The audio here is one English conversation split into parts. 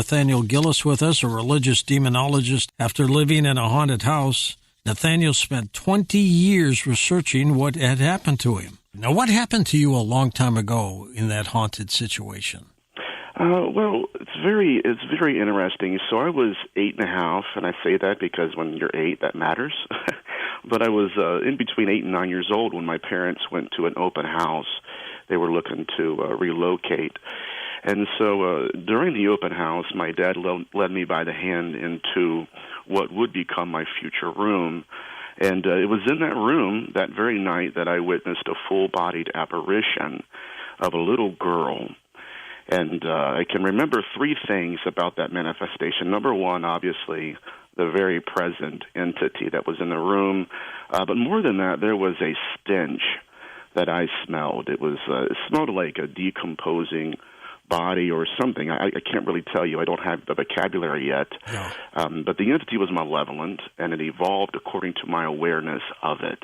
Nathaniel Gillis with us, a religious demonologist. After living in a haunted house, Nathaniel spent 20 years researching what had happened to him. Now, what happened to you a long time ago in that haunted situation? Well, it's very interesting. So I was 8.5, and I say that because when you're 8, that matters. But I was in between 8 and 9 years old when my parents went to an open house. They were looking to relocate. And so during the open house, my dad led me by the hand into what would become my future room. And it was in that room that very night that I witnessed a full-bodied apparition of a little girl. And I can remember 3 things about that manifestation. Number 1, obviously, the very present entity that was in the room. But more than that, there was a stench that I smelled. It smelled like a decomposing body or something. I can't really tell you. I don't have the vocabulary yet. No. But the entity was malevolent, and it evolved according to my awareness of it.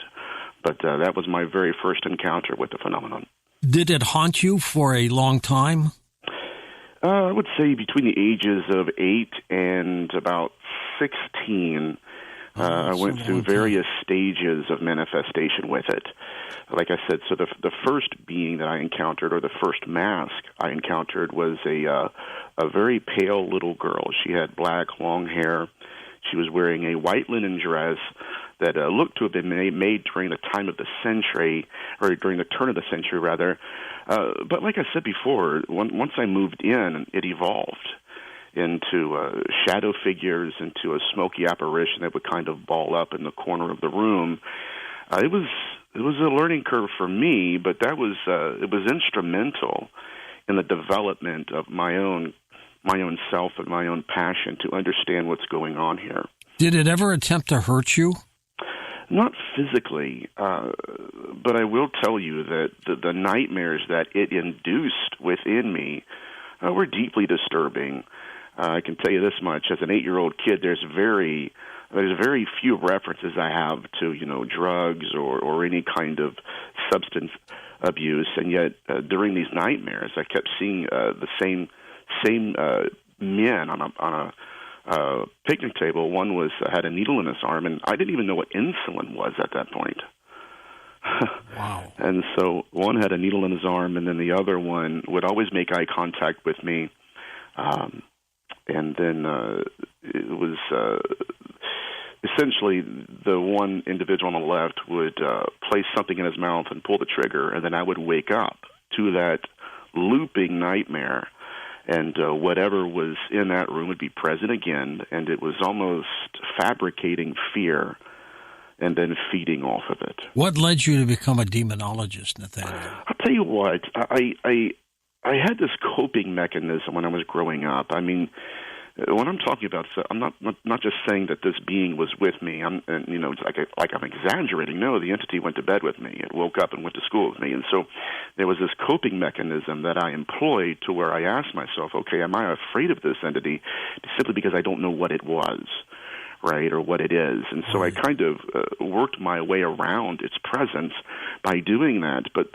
But that was my very first encounter with the phenomenon. Did it haunt you for a long time? I would say between the ages of 8 and about 16, I went through various stages of manifestation with it. Like I said, so the first being that I encountered, or the first mask I encountered, was a very pale little girl. She had black, long hair. She was wearing a white linen dress that looked to have been made during the time of the century, or during the turn of the century, rather. But like I said before, once I moved in, it evolved into shadow figures, into a smoky apparition that would kind of ball up in the corner of the room. It was a learning curve for me, but it was instrumental in the development of my own self and my own passion to understand what's going on here. Did it ever attempt to hurt you? Not physically, but I will tell you that the nightmares that it induced within me were deeply disturbing. I can tell you this much: as an 8-year-old kid, there's very few references I have to drugs or any kind of substance abuse, and yet during these nightmares, I kept seeing the same men on a picnic table. One had a needle in his arm, and I didn't even know what insulin was at that point. Wow. And so one had a needle in his arm, and then the other one would always make eye contact with me. And then it was essentially the one individual on the left would place something in his mouth and pull the trigger, and then I would wake up to that looping nightmare. And whatever was in that room would be present again, and it was almost fabricating fear and then feeding off of it. What led you to become a demonologist, Nathaniel? I'll tell you what, I had this coping mechanism when I was growing up. I mean, when I'm talking about, I'm not just saying that this being was with me. It's like I'm exaggerating. No, the entity went to bed with me. It woke up and went to school with me. And so there was this coping mechanism that I employed to where I asked myself, okay, am I afraid of this entity simply because I don't know what it was, right, or what it is? And so I kind of worked my way around its presence by doing that. But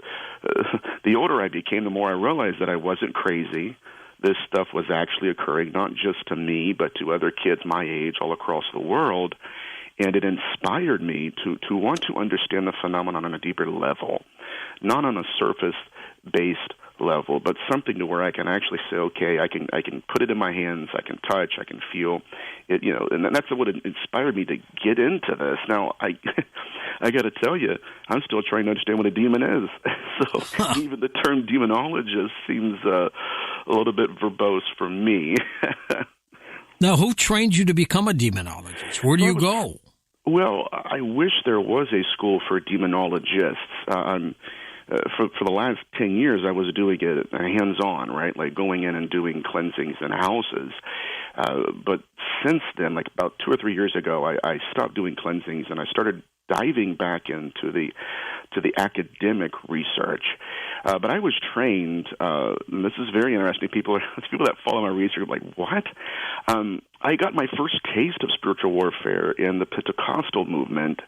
the older I became, the more I realized that I wasn't crazy. This stuff was actually occurring not just to me, but to other kids my age all across the world. And it inspired me to want to understand the phenomenon on a deeper level, not on a surface-based level, but something to where I can actually say, okay, I can put it in my hands, I can touch, I can feel it, and that's what inspired me to get into this. Now, I got to tell you, I'm still trying to understand what a demon is. So even the term demonologist seems a little bit verbose for me. Now, who trained you to become a demonologist? Where do you go? Well, I wish there was a school for demonologists. For the last 10 years, I was doing it hands-on, right, like going in and doing cleansings in houses. But since then, like about 2 or 3 years ago, I stopped doing cleansings, and I started diving back into the academic research. But I was trained, and this is very interesting, people that follow my research are like, what? I got my first taste of spiritual warfare in the Pentecostal movement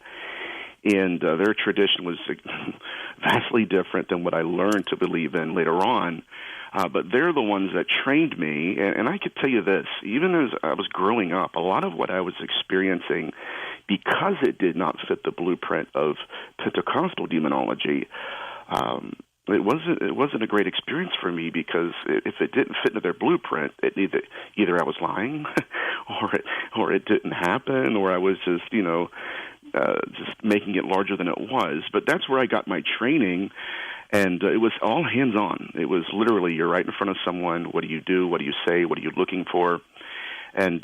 And their tradition was vastly different than what I learned to believe in later on. But they're the ones that trained me. And I could tell you this, even as I was growing up, a lot of what I was experiencing, because it did not fit the blueprint of Pentecostal demonology, it wasn't a great experience for me, because if it didn't fit into their blueprint, it either I was lying, or it didn't happen, or I was just just making it larger than it was. But that's where I got my training, and it was all hands-on. It was literally, you're right in front of someone. What do you do? What do you say? What are you looking for? And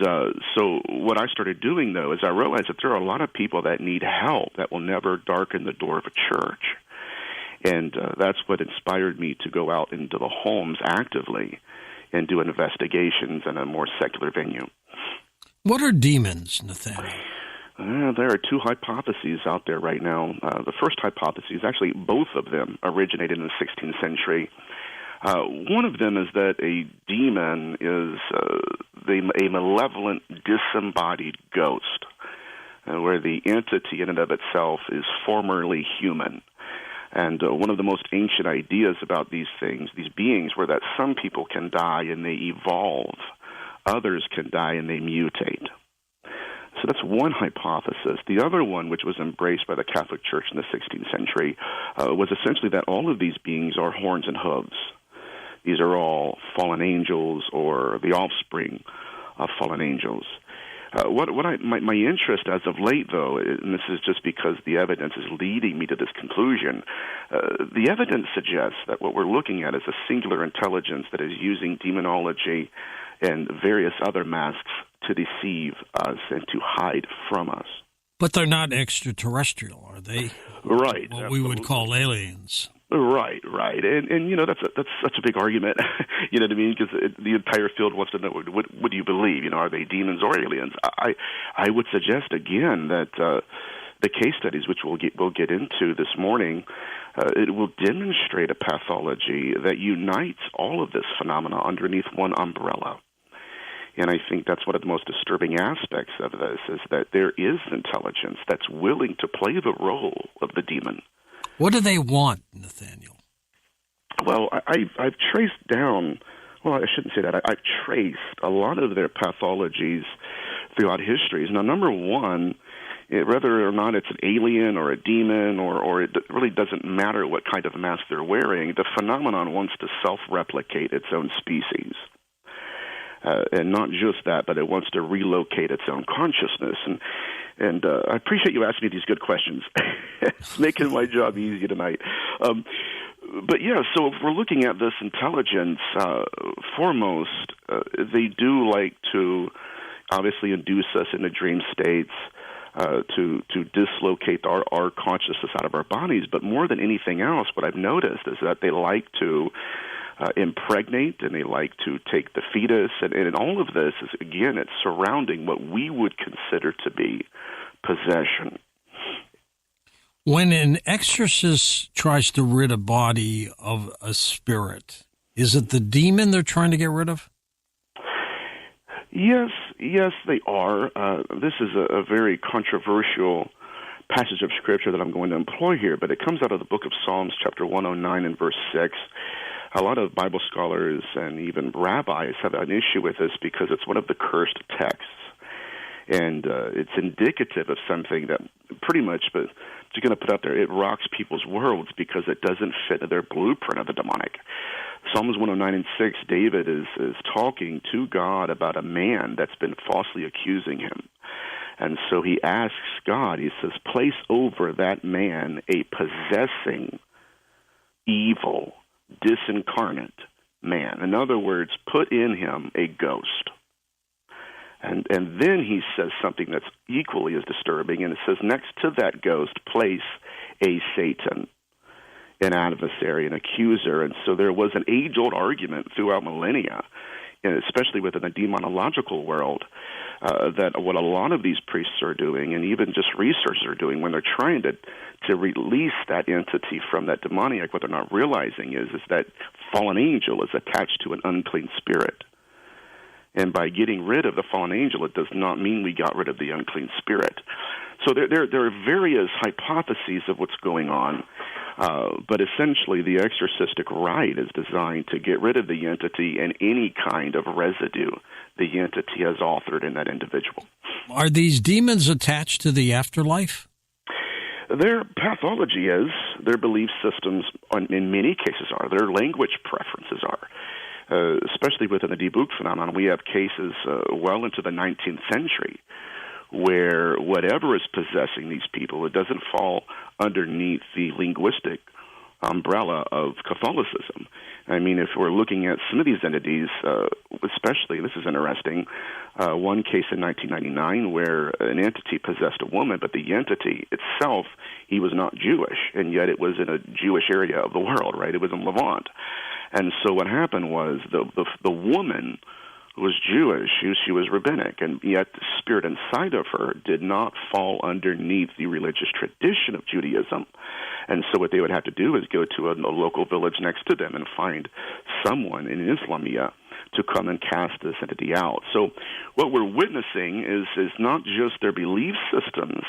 so what I started doing, though, is I realized that there are a lot of people that need help that will never darken the door of a church. And that's what inspired me to go out into the homes actively and do investigations in a more secular venue. What are demons, Nathaniel? There are two hypotheses out there right now. The first hypothesis, actually both of them, originated in the 16th century. One of them is that a demon is a malevolent, disembodied ghost, where the entity in and of itself is formerly human. And one of the most ancient ideas about these things, these beings, were that some people can die and they evolve. Others can die and they mutate. So that's one hypothesis. The other one, which was embraced by the Catholic Church in the 16th century, was essentially that all of these beings are horns and hooves. These are all fallen angels or the offspring of fallen angels. My interest as of late, though, and this is just because the evidence is leading me to this conclusion, the evidence suggests that what we're looking at is a singular intelligence that is using demonology and various other masks to deceive us and to hide from us. But they're not extraterrestrial, are they? Right. What we would call aliens. Right. And that's such a big argument, you know what I mean? Because the entire field wants to know, what do you believe? Are they demons or aliens? I would suggest, again, that the case studies, which we'll get into this morning, it will demonstrate a pathology that unites all of this phenomena underneath one umbrella. And I think that's one of the most disturbing aspects of this, is that there is intelligence that's willing to play the role of the demon. What do they want, Nathaniel? Well, I've traced down, well, I shouldn't say that. I've traced a lot of their pathologies throughout histories. Now, number one, whether or not it's an alien or a demon, or it really doesn't matter what kind of mask they're wearing, the phenomenon wants to self-replicate its own species. And not just that, but it wants to relocate its own consciousness. And I appreciate you asking me these good questions. It's making my job easy tonight. But yeah, so if we're looking at this intelligence, foremost, they do like to obviously induce us into dream states, to dislocate our consciousness out of our bodies. But more than anything else, what I've noticed is that they like to impregnate, and they like to take the fetus, and all of this is, again, it's surrounding what we would consider to be possession. When an exorcist tries to rid a body of a spirit, is it the demon they're trying to get rid of? Yes, they are. This is a very controversial passage of Scripture that I'm going to employ here, but it comes out of the book of Psalms, chapter 109 and verse 6. A lot of Bible scholars and even rabbis have an issue with this because it's one of the cursed texts. And it's indicative of something that pretty much, but you're going to put out there, it rocks people's worlds because it doesn't fit their blueprint of the demonic. Psalms 109 and 6, David is talking to God about a man that's been falsely accusing him. And so he asks God, he says, place over that man a possessing, evil, disincarnate man. In other words, put in him a ghost. And then he says something that's equally as disturbing, and it says, next to that ghost, place a Satan, an adversary, an accuser. And so there was an age-old argument throughout millennia, and especially within the demonological world, that what a lot of these priests are doing, and even just researchers are doing, when they're trying to release that entity from that demoniac, what they're not realizing is that fallen angel is attached to an unclean spirit. And by getting rid of the fallen angel, it does not mean we got rid of the unclean spirit. So there are various hypotheses of what's going on, but essentially the exorcistic rite is designed to get rid of the entity and any kind of residue the entity has authored in that individual. Are these demons attached to the afterlife? Their pathology is, their belief systems in many cases are, their language preferences are. Especially within the divic phenomenon, we have cases well into the 19th century where whatever is possessing these people, it doesn't fall underneath the linguistic umbrella of Catholicism. I mean, if we're looking at some of these entities, especially, this is interesting, one case in 1999 where an entity possessed a woman, but the entity itself, he was not Jewish, and yet it was in a Jewish area of the world, right? It was in Levant. And so what happened was the woman was Jewish, she was rabbinic, and yet the spirit inside of her did not fall underneath the religious tradition of Judaism. And so what they would have to do is go to a local village next to them and find someone in Islamia to come and cast this entity out. So what we're witnessing is not just their belief systems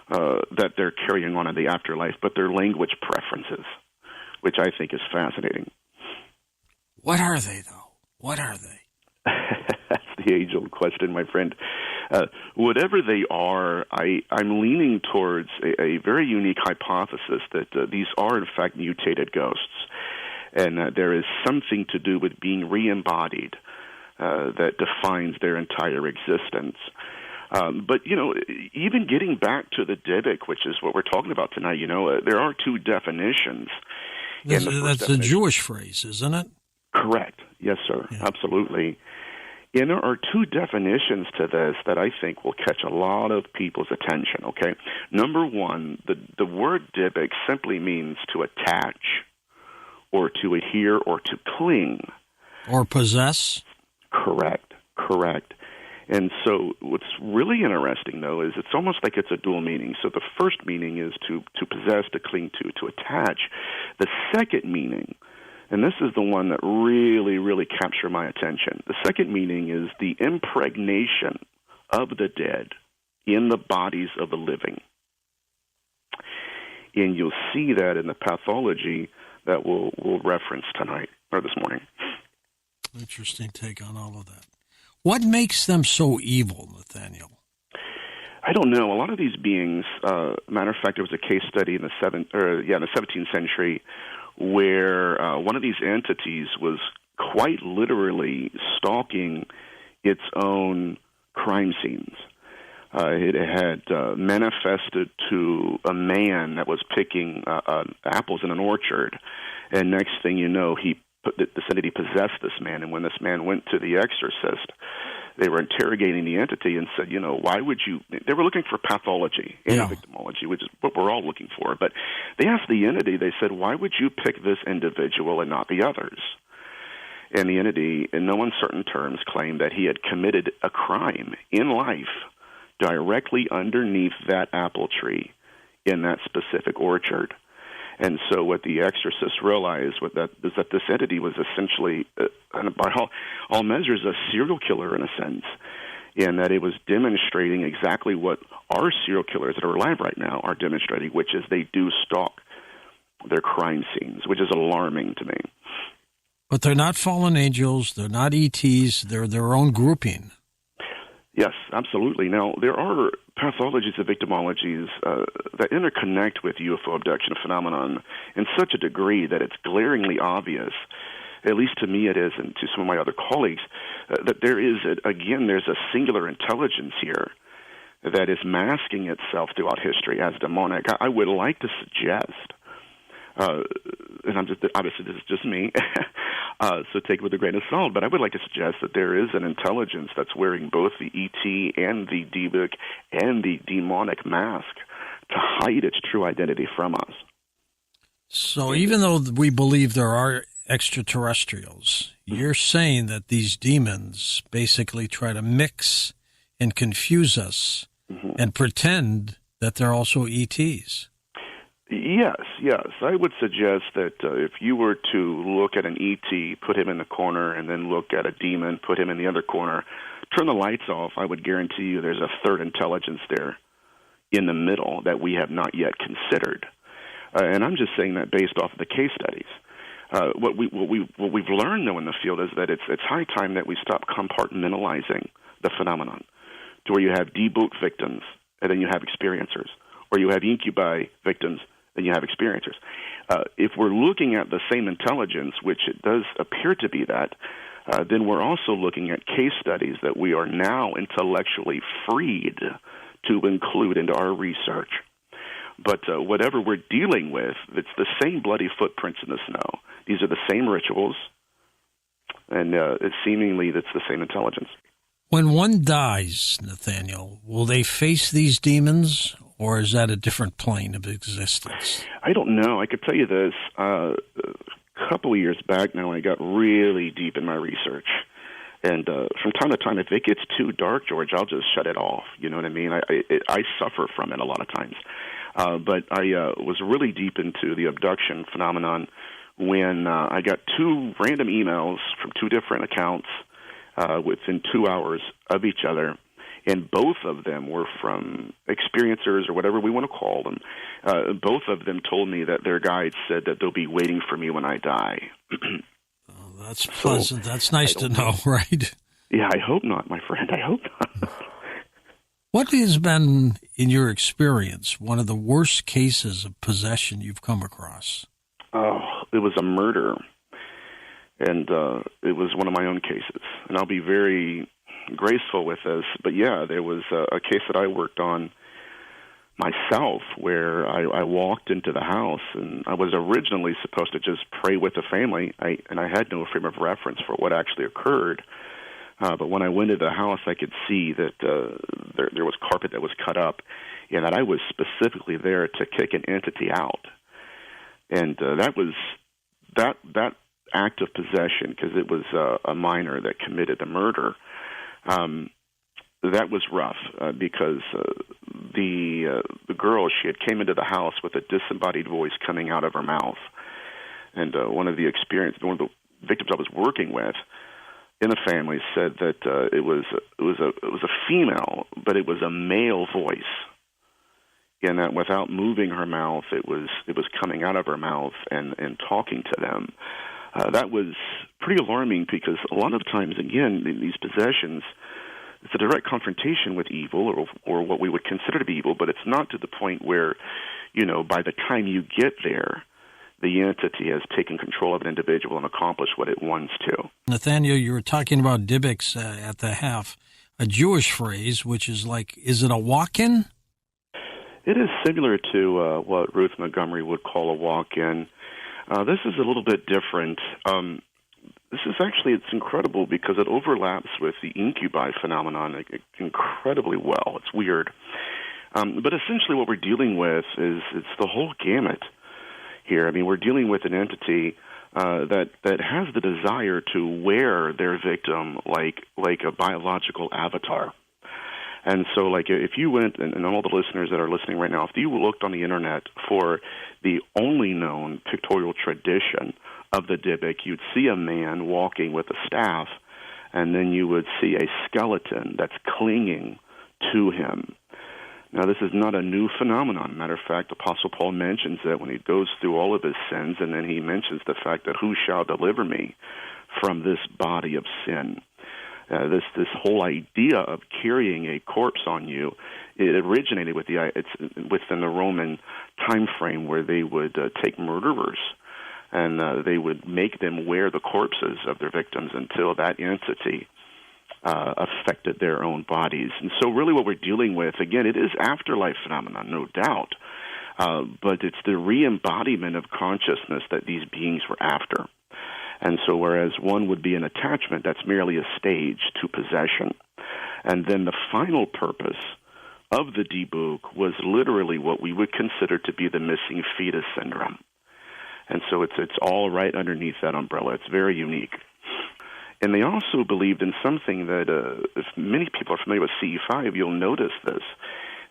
that they're carrying on in the afterlife, but their language preferences, which I think is fascinating. What are they, though? What are they? That's the age-old question, my friend. Whatever they are, I'm leaning towards a very unique hypothesis that these are, in fact, mutated ghosts, and there is something to do with being re-embodied that defines their entire existence. But, even getting back to the divic, which is what we're talking about tonight, there are two definitions. That's a Jewish phrase, isn't it? Correct. Yes, sir. Yeah. Absolutely. And there are two definitions to this that I think will catch a lot of people's attention, okay? Number one, the word divic simply means to attach or to adhere or to cling. Or possess? Correct. And so what's really interesting, though, is it's almost like it's a dual meaning. So the first meaning is to possess, to cling to attach. The second meaning, and this is the one that really, really captured my attention. The second meaning is the impregnation of the dead in the bodies of the living. And you'll see that in the pathology that we'll reference tonight, or this morning. Interesting take on all of that. What makes them so evil, Nathaniel? I don't know. A lot of these beings, matter of fact, there was a case study in the 17th century where one of these entities was quite literally stalking its own crime scenes. It had manifested to a man that was picking apples in an orchard, and next thing you know, this entity possessed this man, and when this man went to the exorcist, they were interrogating the entity and said, why would you... They were looking for pathology and victimology, which is what we're all looking for. But they asked the entity, they said, why would you pick this individual and not the others? And the entity, in no uncertain terms, claimed that he had committed a crime in life directly underneath that apple tree in that specific orchard. And so what the exorcist realized is that this entity was essentially, by all measures, a serial killer in a sense, in that it was demonstrating exactly what our serial killers that are alive right now are demonstrating, which is they do stalk their crime scenes, which is alarming to me. But they're not fallen angels, they're not ETs, they're their own grouping. Yes, absolutely. Now, there are pathologies and victimologies that interconnect with UFO abduction phenomenon in such a degree that it's glaringly obvious, at least to me it is, and to some of my other colleagues, that there's a singular intelligence here that is masking itself throughout history as demonic. I would like to suggest, and obviously this is just me, so take it with a grain of salt, but I would like to suggest that there is an intelligence that's wearing both the ET and the divic and the demonic mask to hide its true identity from us. So even though we believe there are extraterrestrials, you're saying that these demons basically try to mix and confuse us and pretend that they're also ETs. Yes, yes. I would suggest that if you were to look at an ET, put him in the corner, and then look at a demon, put him in the other corner, turn the lights off, I would guarantee you there's a third intelligence there in the middle that we have not yet considered. And I'm just saying that based off of the case studies. What we've learned, though, in the field is that it's high time that we stop compartmentalizing the phenomenon to where you have debooked victims and then you have experiencers, or you have incubi victims and you have experiencers. If we're looking at the same intelligence, which it does appear to be that, then we're also looking at case studies that we are now intellectually freed to include into our research. But whatever we're dealing with, it's the same bloody footprints in the snow. These are the same rituals, and it's seemingly it's the same intelligence. When one dies, Nathaniel, will they face these demons, or is that a different plane of existence? I don't know. I could tell you this. A couple of years back now, I got really deep in my research. And from time to time, if it gets too dark, George, I'll just shut it off. You know what I mean? I suffer from it a lot of times. But I was really deep into the abduction phenomenon when I got two random emails from two different accounts within 2 hours of each other, and both of them were from experiencers or whatever we want to call them. Both of them told me that their guides said that they'll be waiting for me when I die. Oh, that's pleasant. That's nice to know, right? Yeah, I hope not, my friend. I hope not. What has been, in your experience, one of the worst cases of possession you've come across? Oh, it was a murder, and it was one of my own cases. And I'll be very graceful with this, but yeah, there was a case that I worked on myself where I walked into the house, and I was originally supposed to just pray with the family, and I had no frame of reference for what actually occurred. But when I went into the house, I could see that there was carpet that was cut up, and that I was specifically there to kick an entity out. And that was that act of possession, because it was a minor that committed the murder. That was rough because the girl, she had came into the house with a disembodied voice coming out of her mouth, and one of the victims I was working with in the family said that it was a female, but it was a male voice, and that without moving her mouth, it was coming out of her mouth and talking to them. That was pretty alarming because a lot of times, again, in these possessions, it's a direct confrontation with evil or what we would consider to be evil, but it's not to the point where, by the time you get there, the entity has taken control of an individual and accomplished what it wants to. Nathaniel, you were talking about divics at the half, a Jewish phrase, which is like, is it a walk-in? It is similar to what Ruth Montgomery would call a walk-in. This is a little bit different. This is actually, it's incredible because it overlaps with the incubi phenomenon incredibly well. It's weird. But essentially what we're dealing with is it's the whole gamut here. I mean, we're dealing with an entity that has the desire to wear their victim like a biological avatar. And so, like, if you went, and all the listeners that are listening right now, if you looked on the Internet for the only known pictorial tradition of the divic, you'd see a man walking with a staff, and then you would see a skeleton that's clinging to him. Now, this is not a new phenomenon. Matter of fact, Apostle Paul mentions that when he goes through all of his sins, and then he mentions the fact that who shall deliver me from this body of sin? This whole idea of carrying a corpse on you, it originated with within the Roman time frame where they would take murderers and they would make them wear the corpses of their victims until that entity affected their own bodies. And so really what we're dealing with, again, it is afterlife phenomenon, no doubt, but it's the re-embodiment of consciousness that these beings were after. And so whereas one would be an attachment, that's merely a stage to possession. And then the final purpose of the debook was literally what we would consider to be the missing fetus syndrome. And so it's all right underneath that umbrella. It's very unique. And they also believed in something that if many people are familiar with CE5, you'll notice this,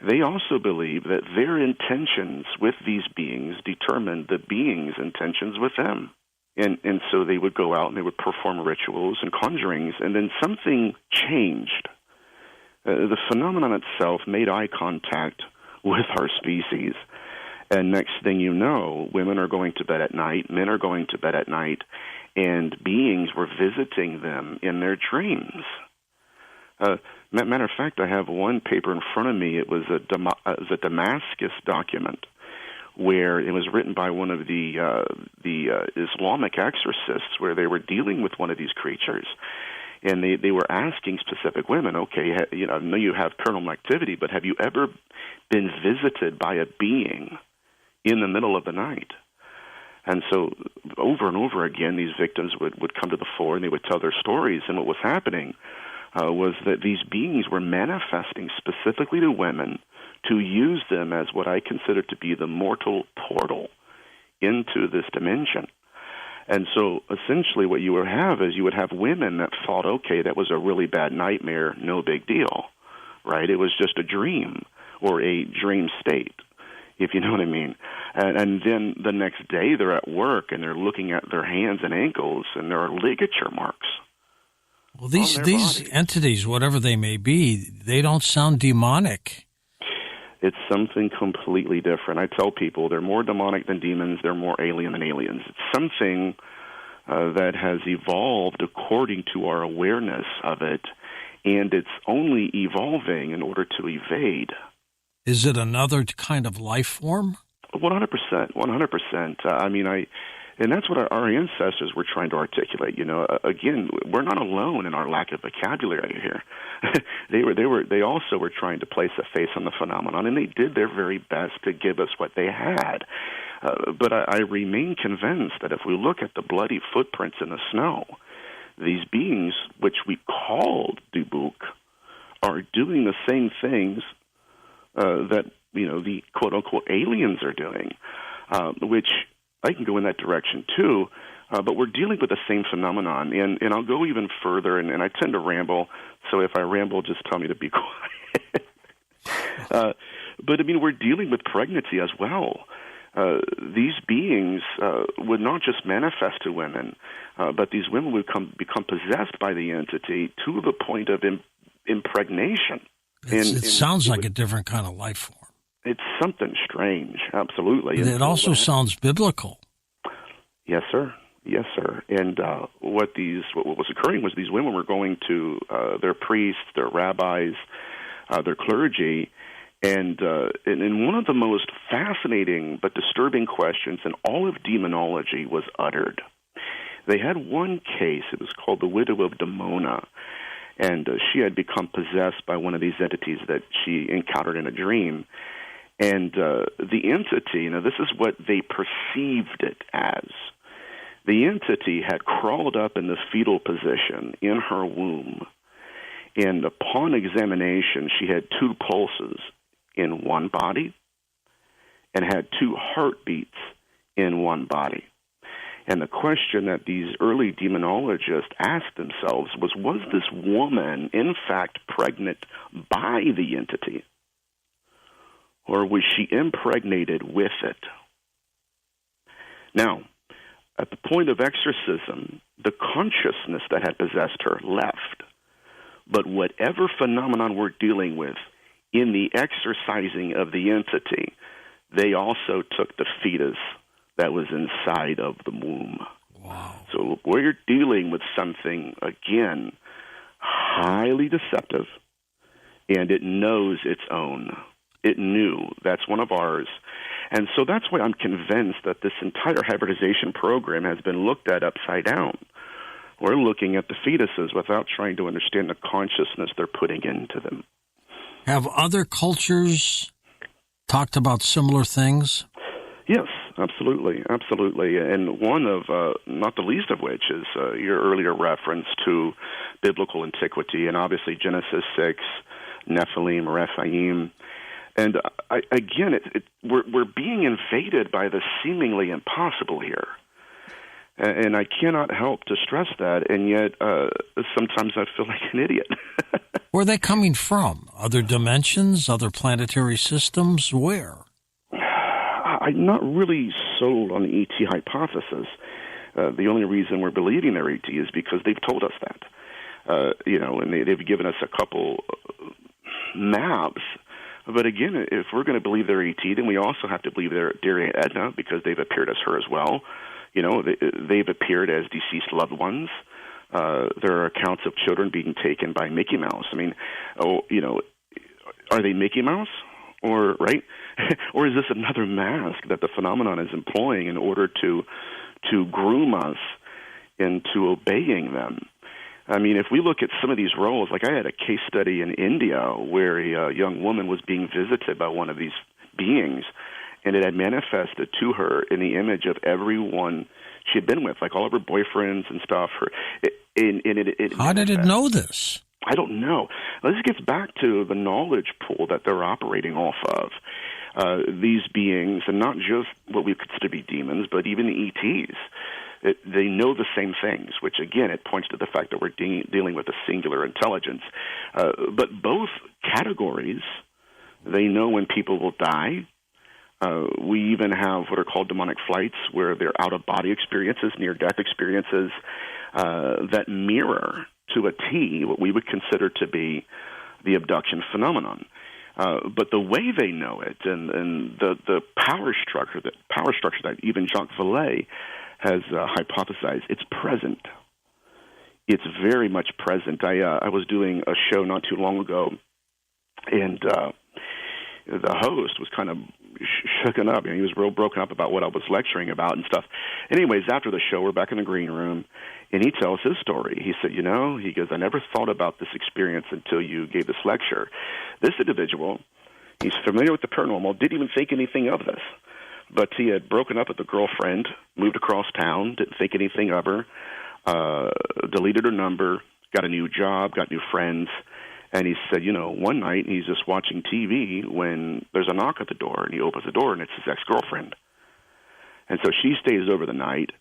they also believe that their intentions with these beings determined the beings' intentions with them. And so they would go out and they would perform rituals and conjurings, and then something changed. The phenomenon itself made eye contact with our species. And next thing you know, women are going to bed at night, men are going to bed at night, and beings were visiting them in their dreams. Matter of fact, I have one paper in front of me. It was a Damascus document where it was written by one of the Islamic exorcists, where they were dealing with one of these creatures. And they were asking specific women, okay, I know you have paranormal activity, but have you ever been visited by a being in the middle of the night? And so over and over again, these victims would come to the fore and they would tell their stories. And what was happening was that these beings were manifesting specifically to women to use them as what I consider to be the mortal portal into this dimension. And so essentially what you would have is you would have women that thought, okay, that was a really bad nightmare, no big deal, right? It was just a dream or a dream state, if you know what I mean. And then the next day they're at work and they're looking at their hands and ankles and there are ligature marks. Well, these entities, whatever they may be, they don't sound demonic. It's something completely different. I tell people they're more demonic than demons. They're more alien than aliens. It's something that has evolved according to our awareness of it, and it's only evolving in order to evade. Is it another kind of life form? 100%. 100%. And that's what our ancestors were trying to articulate. Again, we're not alone in our lack of vocabulary here. They also were trying to place a face on the phenomenon, and they did their very best to give us what they had. But I remain convinced that if we look at the bloody footprints in the snow, these beings, which we called divic, are doing the same things that the quote unquote aliens are doing, which I can go in that direction too, but we're dealing with the same phenomenon, and I'll go even further, and I tend to ramble, so if I ramble, just tell me to be quiet. But we're dealing with pregnancy as well. These beings would not just manifest to women, but these women would become possessed by the entity to the point of impregnation. It sounds like a different kind of life form. It's something strange, absolutely. It also sounds biblical. Yes, sir. Yes, sir. And what was occurring was these women were going to their priests, their rabbis, their clergy, and one of the most fascinating but disturbing questions in all of demonology was uttered. They had one case. It was called the Widow of Demona, and she had become possessed by one of these entities that she encountered in a dream. And the entity, this is what they perceived it as. The entity had crawled up in the fetal position in her womb, and upon examination, she had 2 pulses in one body and had 2 heartbeats in one body. And the question that these early demonologists asked themselves was this woman, in fact, pregnant by the entity? Or was she impregnated with it? Now, at the point of exorcism, the consciousness that had possessed her left. But whatever phenomenon we're dealing with in the exorcising of the entity, they also took the fetus that was inside of the womb. Wow. So we're dealing with something, again, highly deceptive, and it knows its own. It knew that's one of ours. And so that's why I'm convinced that this entire hybridization program has been looked at upside down. We're looking at the fetuses without trying to understand the consciousness they're putting into them. Have other cultures talked about similar things? Yes, absolutely, absolutely. And one of, not the least of which, is your earlier reference to biblical antiquity, and obviously Genesis 6, Nephilim, Rephaim. And we're being invaded by the seemingly impossible here. And I cannot help to stress that, and yet sometimes I feel like an idiot. Where are they coming from? Other dimensions, other planetary systems, where? I'm not really sold on the ET hypothesis. The only reason we're believing they're ET is because they've told us that. And they've given us a couple maps. But again, if we're going to believe they're ET, then we also have to believe they're dear Aunt Edna, because they've appeared as her as well. They've appeared as deceased loved ones. There are accounts of children being taken by Mickey Mouse. I mean, are they Mickey Mouse? Or, right? Or is this another mask that the phenomenon is employing in order to groom us into obeying them? I mean, if we look at some of these roles, like I had a case study in India where a young woman was being visited by one of these beings, and it had manifested to her in the image of everyone she had been with, like all of her boyfriends and stuff. How did it know this? I don't know. This gets back to the knowledge pool that they're operating off of. These beings, and not just what we consider to be demons, but even the ETs. They know the same things, which, again, it points to the fact that we're dealing with a singular intelligence. But both categories, they know when people will die. We even have what are called demonic flights, where they're out-of-body experiences, near-death experiences, that mirror to a T what we would consider to be the abduction phenomenon. But the way they know it, and the power structure that even Jacques Vallée has hypothesized, it's present. It's very much present. I was doing a show not too long ago, and the host was kind of shooken up. He was real broken up about what I was lecturing about and stuff. Anyways, after the show, we're back in the green room, and he tells his story. He said, he goes, I never thought about this experience until you gave this lecture. This individual, he's familiar with the paranormal, didn't even think anything of this. But he had broken up with a girlfriend, moved across town, didn't think anything of her, deleted her number, got a new job, got new friends. And he said, one night he's just watching TV when there's a knock at the door, and he opens the door, and it's his ex-girlfriend. And so she stays over the night,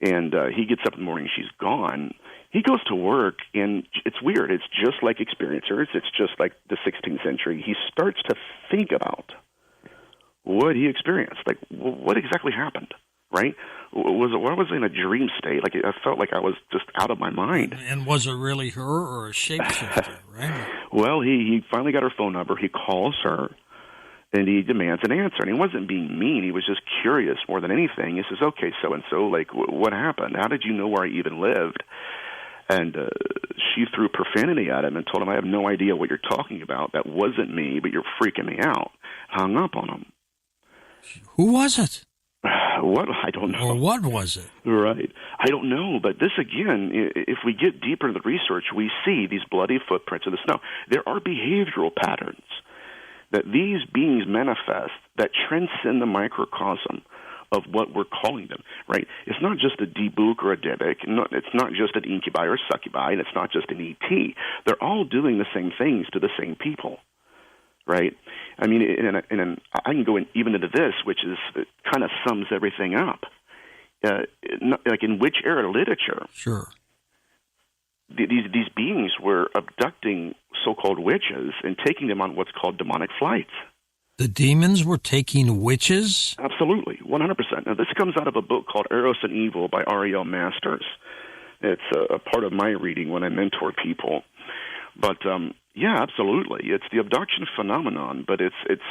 and he gets up in the morning, she's gone. He goes to work, and it's weird. It's just like experiencers. It's just like the 16th century. He starts to think about what he experienced. Like, what exactly happened, right? Was I in a dream state? Like, I felt like I was just out of my mind. And was it really her or a shapeshifter, right? Well, he finally got her phone number. He calls her, and he demands an answer. And he wasn't being mean. He was just curious more than anything. He says, okay, so-and-so, like, what happened? How did you know where I even lived? And she threw profanity at him and told him, I have no idea what you're talking about. That wasn't me, but you're freaking me out. Hung up on him. Who was it? What? I don't know. Or what was it? Right. I don't know. But this, again, if we get deeper into the research, we see these bloody footprints in the snow. There are behavioral patterns that these beings manifest that transcend the microcosm of what we're calling them, right? It's not just a divic or a divic. It's not just an incubi or succubi, and it's not just an ET. They're all doing the same things to the same people. Right? I mean, and I can go even into this, which is it kind of sums everything up. Like in witch era literature, sure, these beings were abducting so-called witches and taking them on what's called demonic flights. The demons were taking witches? Absolutely, 100%. Now, this comes out of a book called Eros and Evil by Ariel Masters. It's a part of my reading when I mentor people. But yeah, absolutely, it's the abduction phenomenon, but it's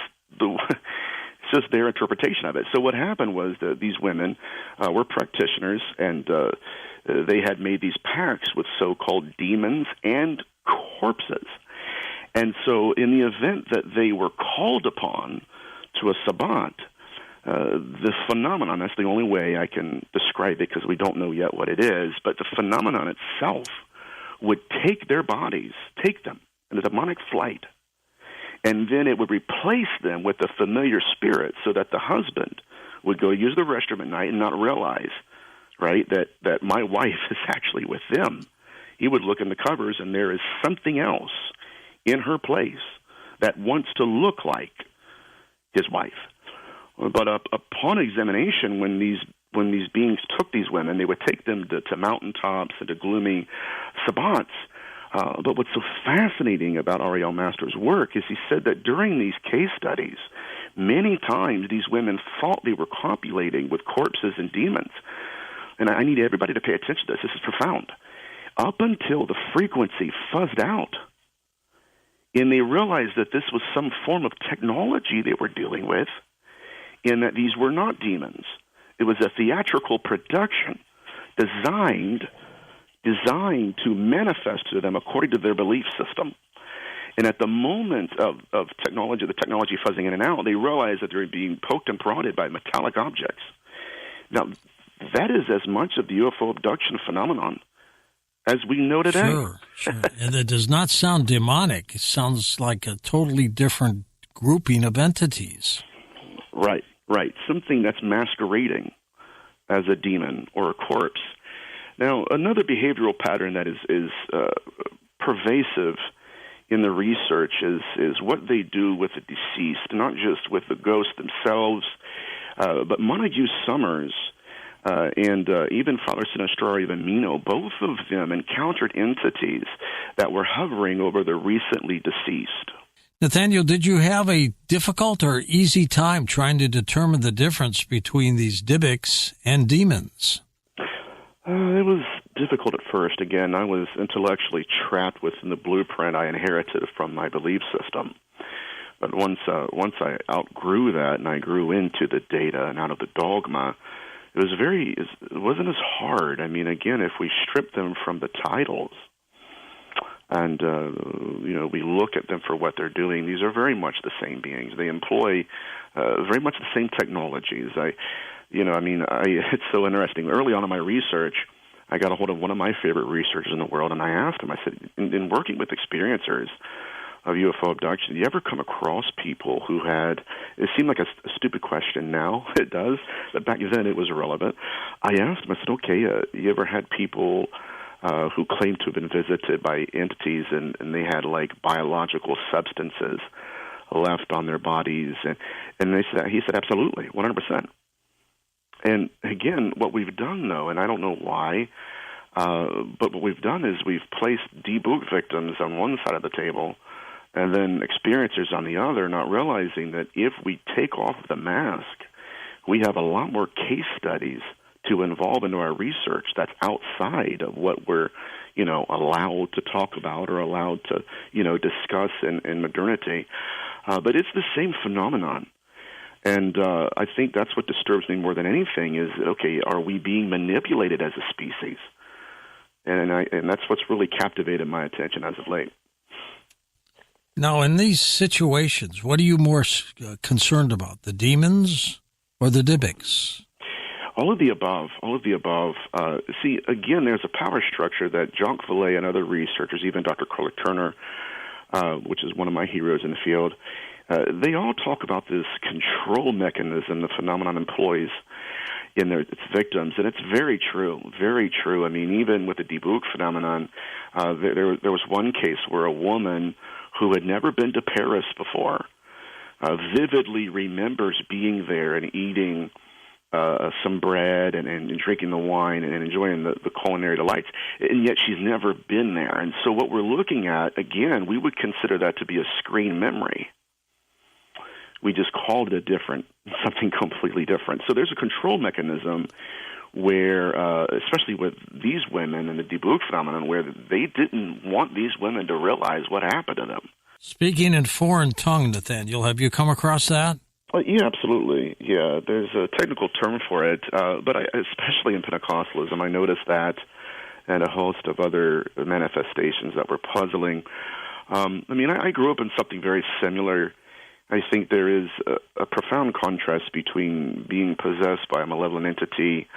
just their interpretation of it. So what happened was that these women were practitioners, and they had made these pacts with so-called demons and corpses. And so in the event that they were called upon to a sabbat, the phenomenon, that's the only way I can describe it because we don't know yet what it is, but the phenomenon itself would take their bodies, take them in a demonic flight, and then it would replace them with a familiar spirit so that the husband would go use the restroom at night and not realize, right, that my wife is actually with them. He would look in the covers, and there is something else in her place that wants to look like his wife. But upon examination, when these beings took these women, they would take them to mountaintops and to gloomy sabbats. But what's so fascinating about Ariel Master's work is he said that during these case studies, many times these women thought they were copulating with corpses and demons. And I need everybody to pay attention to this. This is profound. Up until the frequency fuzzed out, and they realized that this was some form of technology they were dealing with, and that these were not demons. It was a theatrical production designed to manifest to them according to their belief system. And at the moment of technology, the technology fuzzing in and out, they realized that they were being poked and prodded by metallic objects. Now, that is as much of the UFO abduction phenomenon as we know today. Sure. And it does not sound demonic. It sounds like a totally different grouping of entities. Right. Something that's masquerading as a demon or a corpse. Now, another behavioral pattern that is pervasive in the research is what they do with the deceased, not just with the ghosts themselves, but Montague Summers and even Father Sinistrari of Amino, both of them encountered entities that were hovering over the recently deceased. Nathaniel, did you have a difficult or easy time trying to determine the difference between these divics and demons? It was difficult at first. Again, I was intellectually trapped within the blueprint I inherited from my belief system. But once I outgrew that and I grew into the data and out of the dogma, it wasn't as hard. I mean, again, if we strip them from the titles and we look at them for what they're doing, these are very much the same beings. They employ very much the same technologies. It's so interesting. Early on in my research, I got a hold of one of my favorite researchers in the world, and I asked him, I said, in working with experiencers of UFO abduction, do you ever come across people who had, it seemed like a stupid question now, it does, but back then it was irrelevant. I asked him, I said, okay, you ever had people who claimed to have been visited by entities and they had like biological substances left on their bodies? And he said, absolutely, 100%. And again, what we've done, though, and I don't know why, but what we've done is we've placed debook victims on one side of the table and then experiencers on the other, not realizing that if we take off the mask, we have a lot more case studies to involve into our research that's outside of what we're, allowed to talk about or allowed to, discuss in modernity. But it's the same phenomenon. And I think that's what disturbs me more than anything is, okay, are we being manipulated as a species? And that's what's really captivated my attention as of late. Now, in these situations, what are you more concerned about, the demons or the divics? All of the above. See, again, there's a power structure that Jacques Vallée and other researchers, even Dr. Carla Turner, which is one of my heroes in the field, they all talk about this control mechanism the phenomenon employs in its victims, and it's very true, very true. I mean, even with the debook phenomenon, there was one case where a woman who had never been to Paris before vividly remembers being there and eating some bread and drinking the wine and enjoying the culinary delights, and yet she's never been there. And so what we're looking at, again, we would consider that to be a screen memory. We just called it something completely different. So there's a control mechanism where, especially with these women and the debook phenomenon, where they didn't want these women to realize what happened to them. Speaking in foreign tongue, Nathaniel, have you come across that? Yeah, absolutely. Yeah, there's a technical term for it, but especially in Pentecostalism, I noticed that and a host of other manifestations that were puzzling. I grew up in something very similar. I think there is a profound contrast between being possessed by a malevolent entity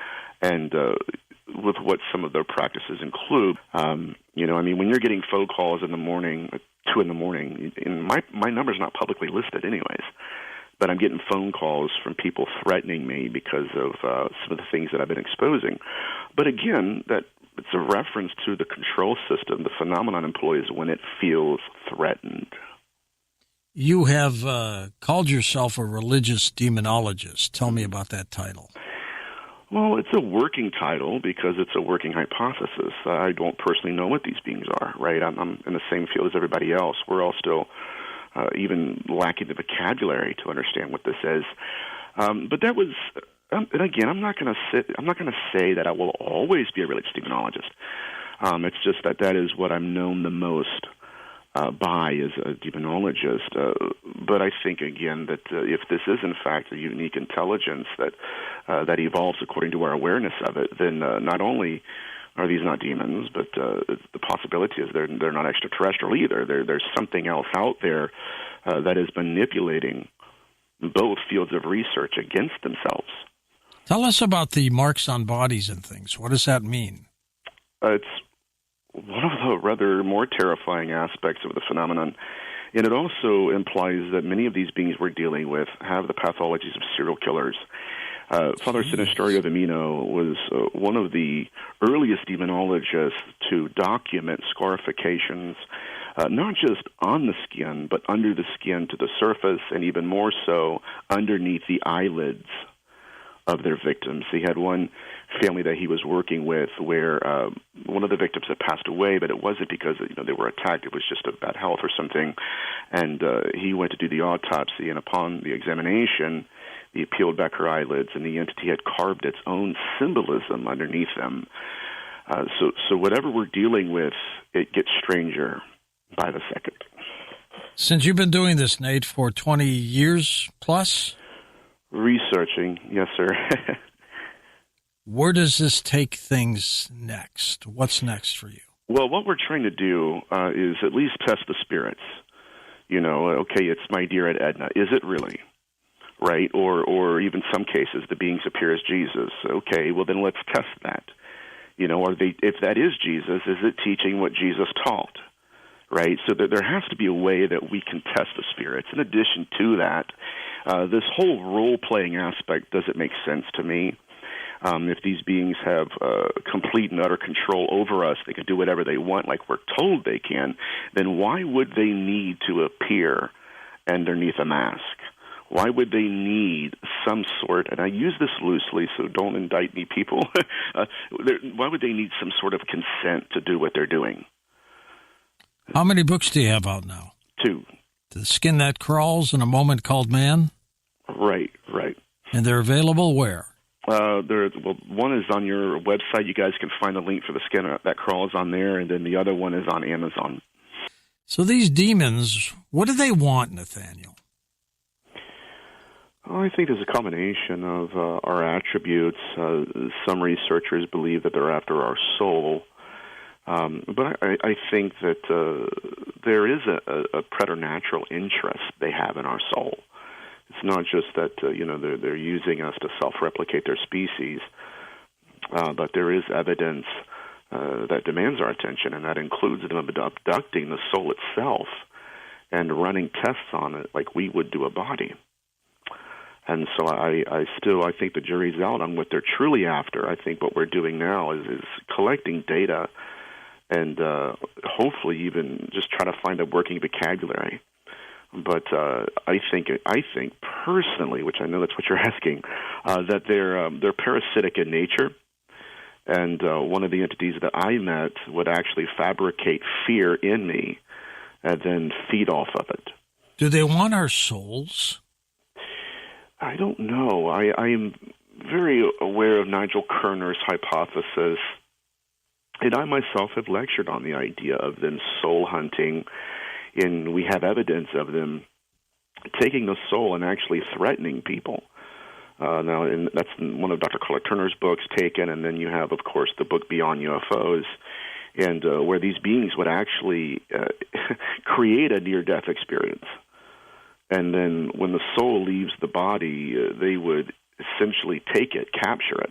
and with what some of their practices include. When you're getting phone calls in the morning, 2 in the morning, and my number's not publicly listed anyways, but I'm getting phone calls from people threatening me because of some of the things that I've been exposing. But again, that it's a reference to the control system the phenomenon employs when it feels threatened. You have called yourself a religious demonologist. Tell me about that title. Well, it's a working title because it's a working hypothesis. I don't personally know what these beings are, right? I'm in the same field as everybody else. We're all still even lacking the vocabulary to understand what this is. But that was, and again, I'm not going to say that I will always be a religious demonologist. It's just that is what I'm known the most by as a demonologist. But I think, again, that if this is, in fact, a unique intelligence that evolves according to our awareness of it, then not only are these not demons, but the possibility is they're not extraterrestrial either. There's something else out there that is manipulating both fields of research against themselves. Tell us about the marks on bodies and things. What does that mean? It's one of the rather more terrifying aspects of the phenomenon, and it also implies that many of these beings we're dealing with have the pathologies of serial killers. Father Sinisterio of Amino was one of the earliest demonologists to document scarifications, not just on the skin, but under the skin to the surface, and even more so underneath the eyelids of their victims. He had one family that he was working with where one of the victims had passed away, but it wasn't because they were attacked. It was just a bad health or something. And he went to do the autopsy, and upon the examination, he peeled back her eyelids, and the entity had carved its own symbolism underneath them. So whatever we're dealing with, it gets stranger by the second. Since you've been doing this, Nate, for 20 years plus? Researching, yes, sir. Where does this take things next? What's next for you? Well, what we're trying to do is at least test the spirits. Okay, it's my dear Aunt Edna. Is it really? Right? Or even some cases, the beings appear as Jesus. Okay, well then let's test that. If that is Jesus, is it teaching what Jesus taught? Right? So that there has to be a way that we can test the spirits. In addition to that, this whole role-playing aspect doesn't make sense to me. If these beings have complete and utter control over us, they can do whatever they want like we're told they can, then why would they need to appear underneath a mask? Why would they need some sort, and I use this loosely, so don't indict me, people, why would they need some sort of consent to do what they're doing? How many books do you have out now? 2. The Skin That Crawls and A Moment Called Man? Right. And they're available where? One is on your website. You guys can find the link for The Skin That Crawls on there, and then the other one is on Amazon. So these demons, what do they want, Nathaniel? I think there's a combination of our attributes. Some researchers believe that they're after our soul. But I think that there is a preternatural interest they have in our soul. It's not just that they're using us to self-replicate their species, but there is evidence that demands our attention, and that includes them abducting the soul itself and running tests on it like we would do a body. And so I think the jury's out on what they're truly after. I think what we're doing now is collecting data and hopefully even just try to find a working vocabulary. But I think personally, which I know that's what you're asking, that they're parasitic in nature. And one of the entities that I met would actually fabricate fear in me and then feed off of it. Do they want our souls? I don't know. I am very aware of Nigel Kerner's hypothesis, and I myself have lectured on the idea of them soul hunting, and we have evidence of them taking the soul and actually threatening people. And that's one of Dr. Carla Turner's books, Taken, and then you have, of course, the book Beyond UFOs, and where these beings would actually create a near-death experience. And then when the soul leaves the body, they would essentially take it, capture it.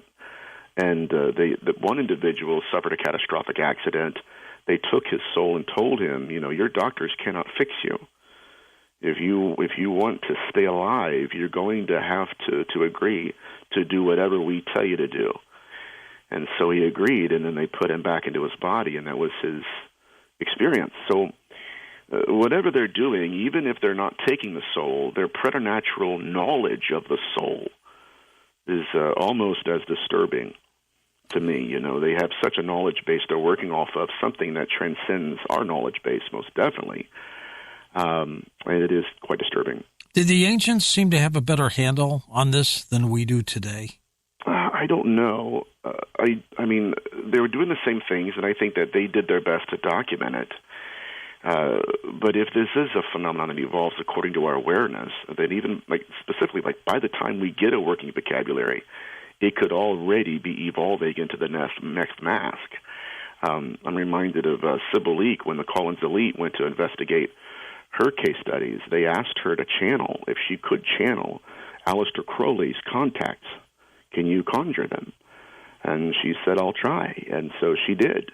And the one individual suffered a catastrophic accident. They took his soul and told him, your doctors cannot fix you. If you want to stay alive, you're going to have to agree to do whatever we tell you to do. And so he agreed, and then they put him back into his body, and that was his experience. So whatever they're doing, even if they're not taking the soul, their preternatural knowledge of the soul is almost as disturbing to me. You know, they have such a knowledge base they're working off of, something that transcends our knowledge base, most definitely. And it is quite disturbing. Did the ancients seem to have a better handle on this than we do today? I don't know. I mean, they were doing the same things, and I think that they did their best to document it. But if this is a phenomenon that evolves according to our awareness, then even specifically by the time we get a working vocabulary, it could already be evolving into the next mask. I'm reminded of Sybil Leek when the Collins elite went to investigate her case studies. They asked her to channel, if she could channel, Aleister Crowley's contacts. Can you conjure them? And she said, I'll try. And so she did.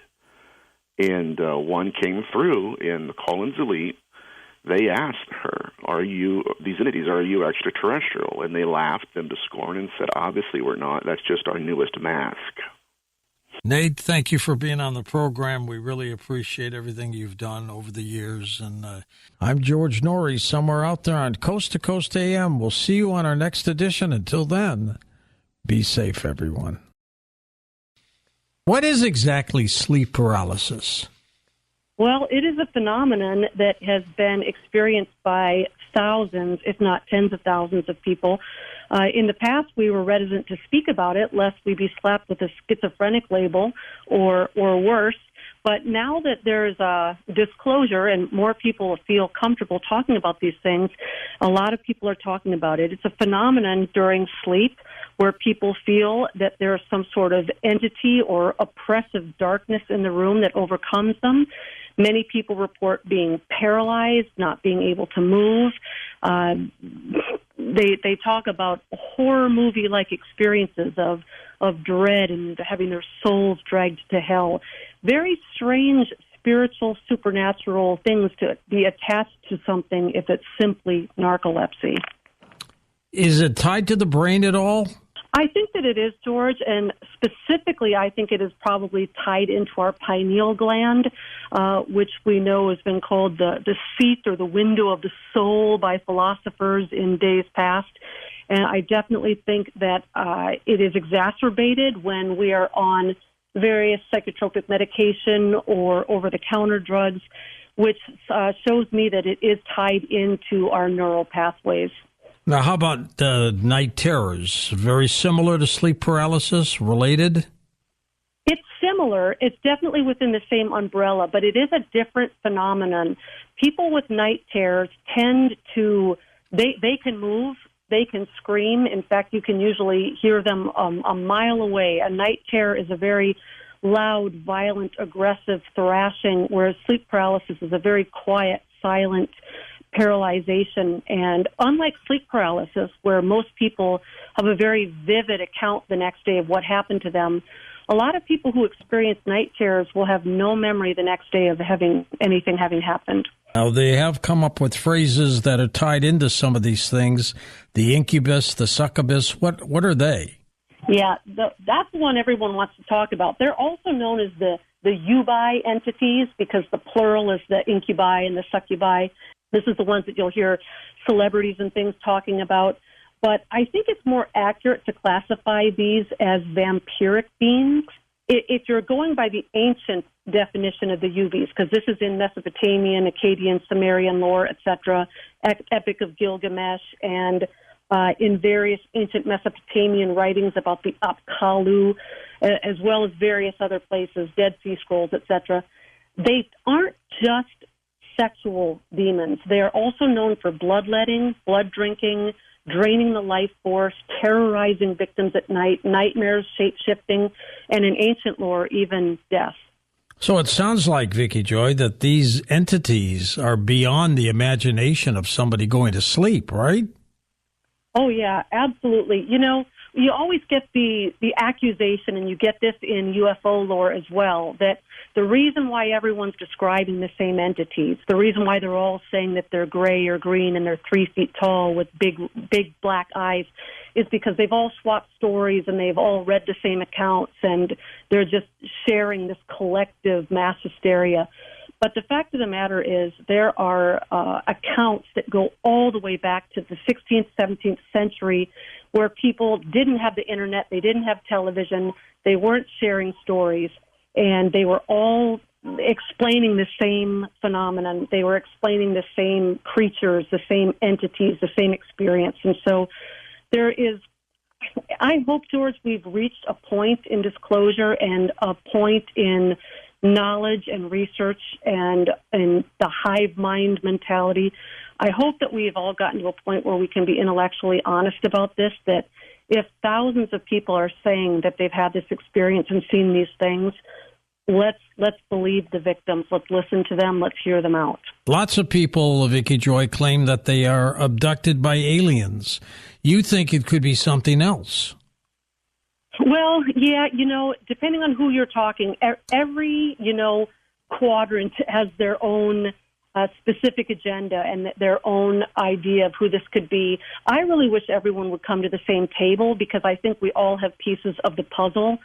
And one came through in the Collins elite. They asked her, these entities, are you extraterrestrial? And they laughed them to scorn and said, obviously we're not. That's just our newest mask. Nate, thank you for being on the program. We really appreciate everything you've done over the years. And I'm George Norrie, somewhere out there on Coast to Coast AM. We'll see you on our next edition. Until then, be safe, everyone. What is exactly sleep paralysis? Well, it is a phenomenon that has been experienced by thousands, if not tens of thousands of people. In the past, we were reticent to speak about it, lest we be slapped with a schizophrenic label or worse. But now that there's a disclosure and more people feel comfortable talking about these things, a lot of people are talking about it. It's a phenomenon during sleep where people feel that there's some sort of entity or oppressive darkness in the room that overcomes them. Many people report being paralyzed, not being able to move. They talk about horror movie-like experiences of dread and having their souls dragged to hell. Very strange spiritual, supernatural things to be attached to something if it's simply narcolepsy. Is it tied to the brain at all? I think that it is, George, and specifically I think it is probably tied into our pineal gland, which we know has been called the seat or the window of the soul by philosophers in days past. And I definitely think that it is exacerbated when we are on various psychotropic medication or over-the-counter drugs, which shows me that it is tied into our neural pathways. Now, how about night terrors? Very similar to sleep paralysis, related? It's similar. It's definitely within the same umbrella, but it is a different phenomenon. People with night terrors tend to, they can move, they can scream. In fact, you can usually hear them a mile away. A night terror is a very loud, violent, aggressive thrashing, whereas sleep paralysis is a very quiet, silent paralyzation. And unlike sleep paralysis, where most people have a very vivid account the next day of what happened to them, a lot of people who experience night terrors will have no memory the next day of anything having happened. Now, they have come up with phrases that are tied into some of these things. The incubus, the succubus, what are they? Yeah, that's the one everyone wants to talk about. They're also known as the ubi entities because the plural is the incubi and the succubi. This is the ones that you'll hear celebrities and things talking about. But I think it's more accurate to classify these as vampiric beings. If you're going by the ancient definition of the Ubis, because this is in Mesopotamian, Akkadian, Sumerian lore, etc., Epic of Gilgamesh, and in various ancient Mesopotamian writings about the Apkallu, as well as various other places, Dead Sea Scrolls, etc., they aren't just sexual demons. They are also known for bloodletting, blood drinking, draining the life force, terrorizing victims at night, nightmares, shape-shifting, and in ancient lore, even death. So it sounds like, Vicky Joy, that these entities are beyond the imagination of somebody going to sleep, right? Oh, yeah, absolutely. You know, you always get the accusation, and you get this in UFO lore as well, that the reason why everyone's describing the same entities, the reason why they're all saying that they're gray or green and they're 3 feet tall with big black eyes is because they've all swapped stories and they've all read the same accounts and they're just sharing this collective mass hysteria. But the fact of the matter is there are accounts that go all the way back to the 16th, 17th century where people didn't have the internet, they didn't have television, they weren't sharing stories, and they were all explaining the same phenomenon. They were explaining the same creatures, the same entities, the same experience. And so I hope, George, we've reached a point in disclosure and a point in knowledge and research and the hive mind mentality. I hope that we've all gotten to a point where we can be intellectually honest about this, that if thousands of people are saying that they've had this experience and seen these things, let's believe the victims. Let's listen to them. Let's hear them out. Lots of people, Vicki Joy, claim that they are abducted by aliens. You think it could be something else? Well, yeah, depending on who you're talking, every, quadrant has their own specific agenda and their own idea of who this could be. I really wish everyone would come to the same table, because I think we all have pieces of the puzzle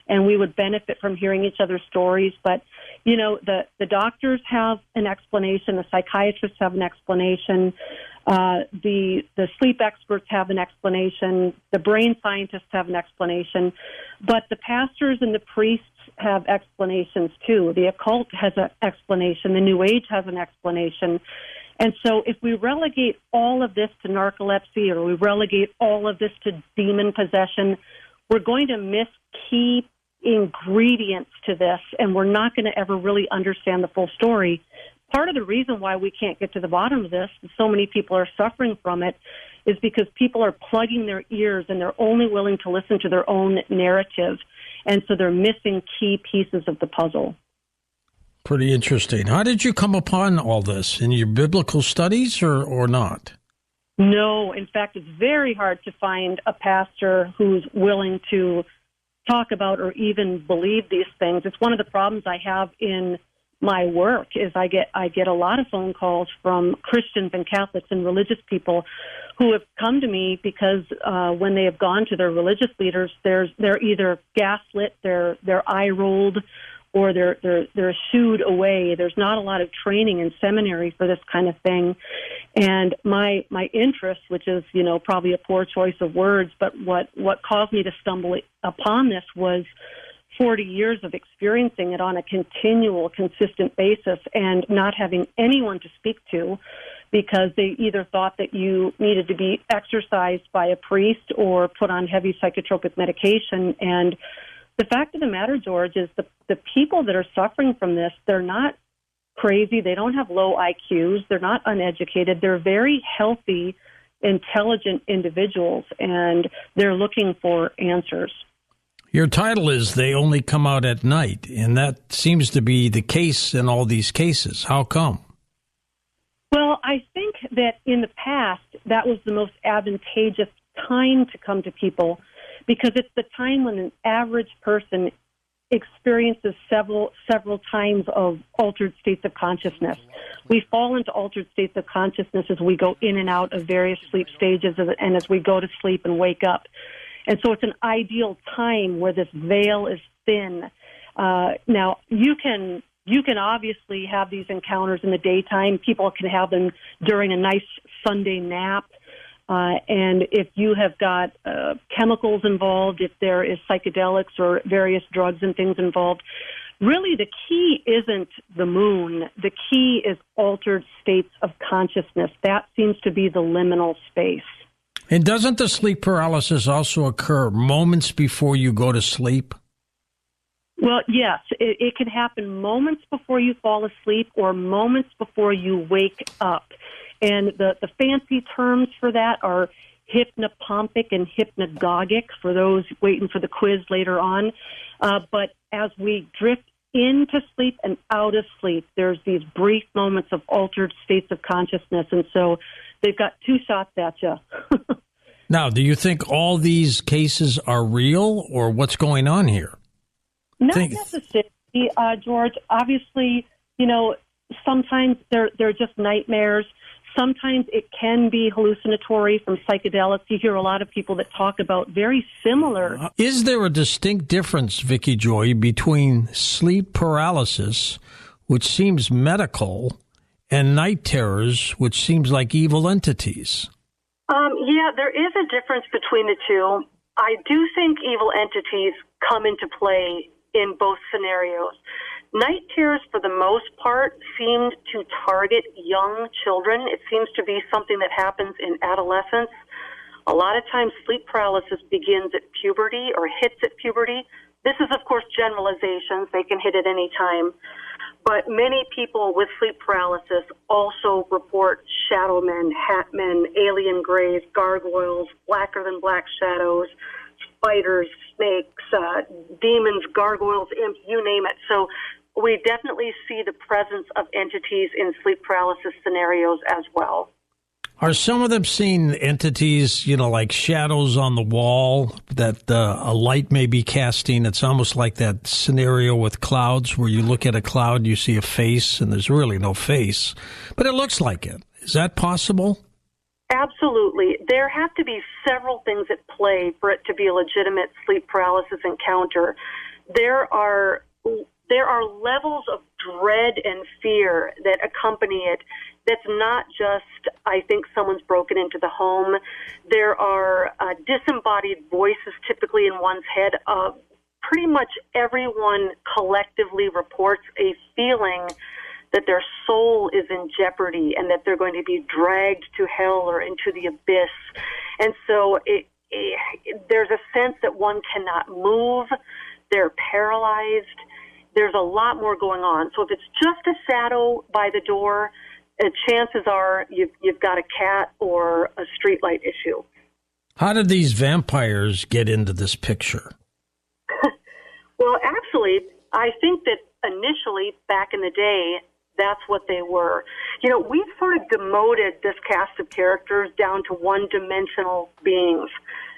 and we would benefit from hearing each other's stories. But, the doctors have an explanation, the psychiatrists have an explanation, the sleep experts have an explanation, the brain scientists have an explanation, but the pastors and the priests have explanations too. The occult has an explanation. The New Age has an explanation. And so if we relegate all of this to narcolepsy, or we relegate all of this to demon possession, we're going to miss key ingredients to this, and we're not going to ever really understand the full story. Part of the reason why we can't get to the bottom of this, and so many people are suffering from it, is because people are plugging their ears and they're only willing to listen to their own narrative. And so they're missing key pieces of the puzzle. Pretty interesting. How did you come upon all this? In your biblical studies or not? No. In fact, it's very hard to find a pastor who's willing to talk about or even believe these things. It's one of the problems I have in my work is I get a lot of phone calls from Christians and Catholics and religious people who have come to me because when they have gone to their religious leaders, they're either gaslit, they're eye rolled, or they're shooed away. There's not a lot of training in seminary for this kind of thing. And my interest, which is, probably a poor choice of words, but what caused me to stumble upon this was 40 years of experiencing it on a continual, consistent basis and not having anyone to speak to, because they either thought that you needed to be exorcised by a priest or put on heavy psychotropic medication. And the fact of the matter, George, is the people that are suffering from this, they're not crazy. They don't have low IQs. They're not uneducated. They're very healthy, intelligent individuals, and they're looking for answers. Your title is They Only Come Out at Night, and that seems to be the case in all these cases. How come? Well, I think that in the past, that was the most advantageous time to come to people, because it's the time when an average person experiences several times of altered states of consciousness. We fall into altered states of consciousness as we go in and out of various sleep stages and as we go to sleep and wake up. And so it's an ideal time where this veil is thin. Now, you can obviously have these encounters in the daytime. People can have them during a nice Sunday nap. And if you have got chemicals involved, if there is psychedelics or various drugs and things involved, really the key isn't the moon. The key is altered states of consciousness. That seems to be the liminal space. And doesn't the sleep paralysis also occur moments before you go to sleep? Well, yes. It can happen moments before you fall asleep or moments before you wake up. And the fancy terms for that are hypnopompic and hypnagogic for those waiting for the quiz later on. But as we drift into sleep and out of sleep, there's these brief moments of altered states of consciousness. And so they've got two shots at you. Now, do you think all these cases are real, or what's going on here? Not necessarily, George. Obviously, sometimes they're just nightmares. Sometimes it can be hallucinatory from psychedelics. You hear a lot of people that talk about very similar. Is there a distinct difference, Vicki Joy, between sleep paralysis, which seems medical, and night terrors, which seems like evil entities? Yeah, there is a difference between the two. I do think evil entities come into play in both scenarios. Night terrors, for the most part, seem to target young children. It seems to be something that happens in adolescence. A lot of times sleep paralysis begins at puberty or hits at puberty. This is, of course, generalizations. They can hit at any time. But many people with sleep paralysis also report shadow men, hat men, alien grays, gargoyles, blacker than black shadows, spiders, snakes, demons, gargoyles, imps, you name it. So we definitely see the presence of entities in sleep paralysis scenarios as well. Are some of them seeing entities, like shadows on the wall that a light may be casting? It's almost like that scenario with clouds where you look at a cloud, you see a face, and there's really no face, but it looks like it. Is that possible? Absolutely. There have to be several things at play for it to be a legitimate sleep paralysis encounter. There are levels of dread and fear that accompany it. That's not just, I think, someone's broken into the home. There are disembodied voices typically in one's head. Pretty much everyone collectively reports a feeling that their soul is in jeopardy and that they're going to be dragged to hell or into the abyss. And so there's a sense that one cannot move. They're paralyzed. There's a lot more going on. So if it's just a shadow by the door, chances are you've got a cat or a streetlight issue. How did these vampires get into this picture? Well, actually, I think that initially, back in the day, that's what they were. We've sort of demoted this cast of characters down to one-dimensional beings.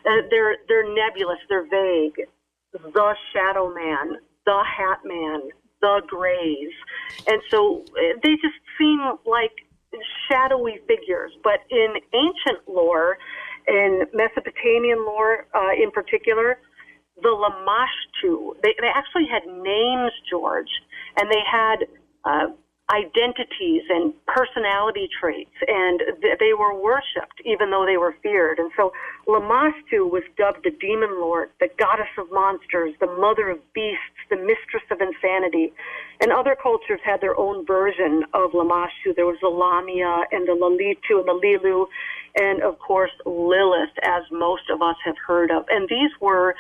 They're nebulous, they're vague. The Shadow Man, the Hat Man, the Greys. And so they just seem like shadowy figures. But in ancient lore, in Mesopotamian lore in particular, the Lamashtu, they actually had names, George, and they had identities and personality traits, and they were worshipped even though they were feared. And so Lamashtu was dubbed the demon lord, the goddess of monsters, the mother of beasts, the mistress of insanity. And other cultures had their own version of Lamashtu. There was the Lamia and the Lalitu and the Lilu, and of course Lilith, as most of us have heard of. And these were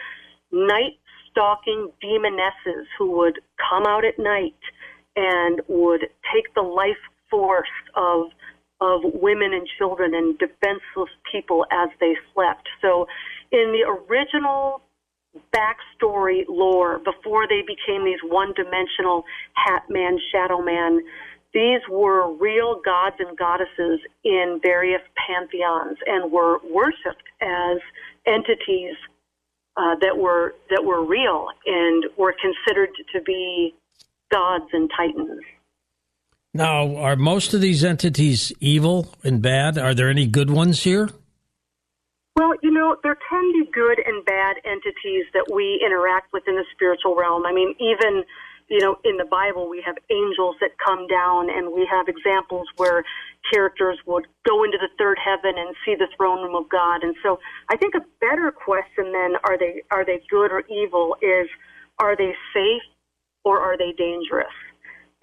night-stalking demonesses who would come out at night and would take the life force of women and children and defenseless people as they slept. So in the original backstory lore, before they became these one-dimensional Hat Man, Shadow Man, these were real gods and goddesses in various pantheons and were worshipped as entities that were real and were considered to be gods and titans. Now, are most of these entities evil and bad? Are there any good ones here? Well, there can be good and bad entities that we interact with in the spiritual realm. I mean, even, in the Bible, we have angels that come down, and we have examples where characters would go into the third heaven and see the throne room of God. And so I think a better question than are they good or evil is, are they safe or are they dangerous?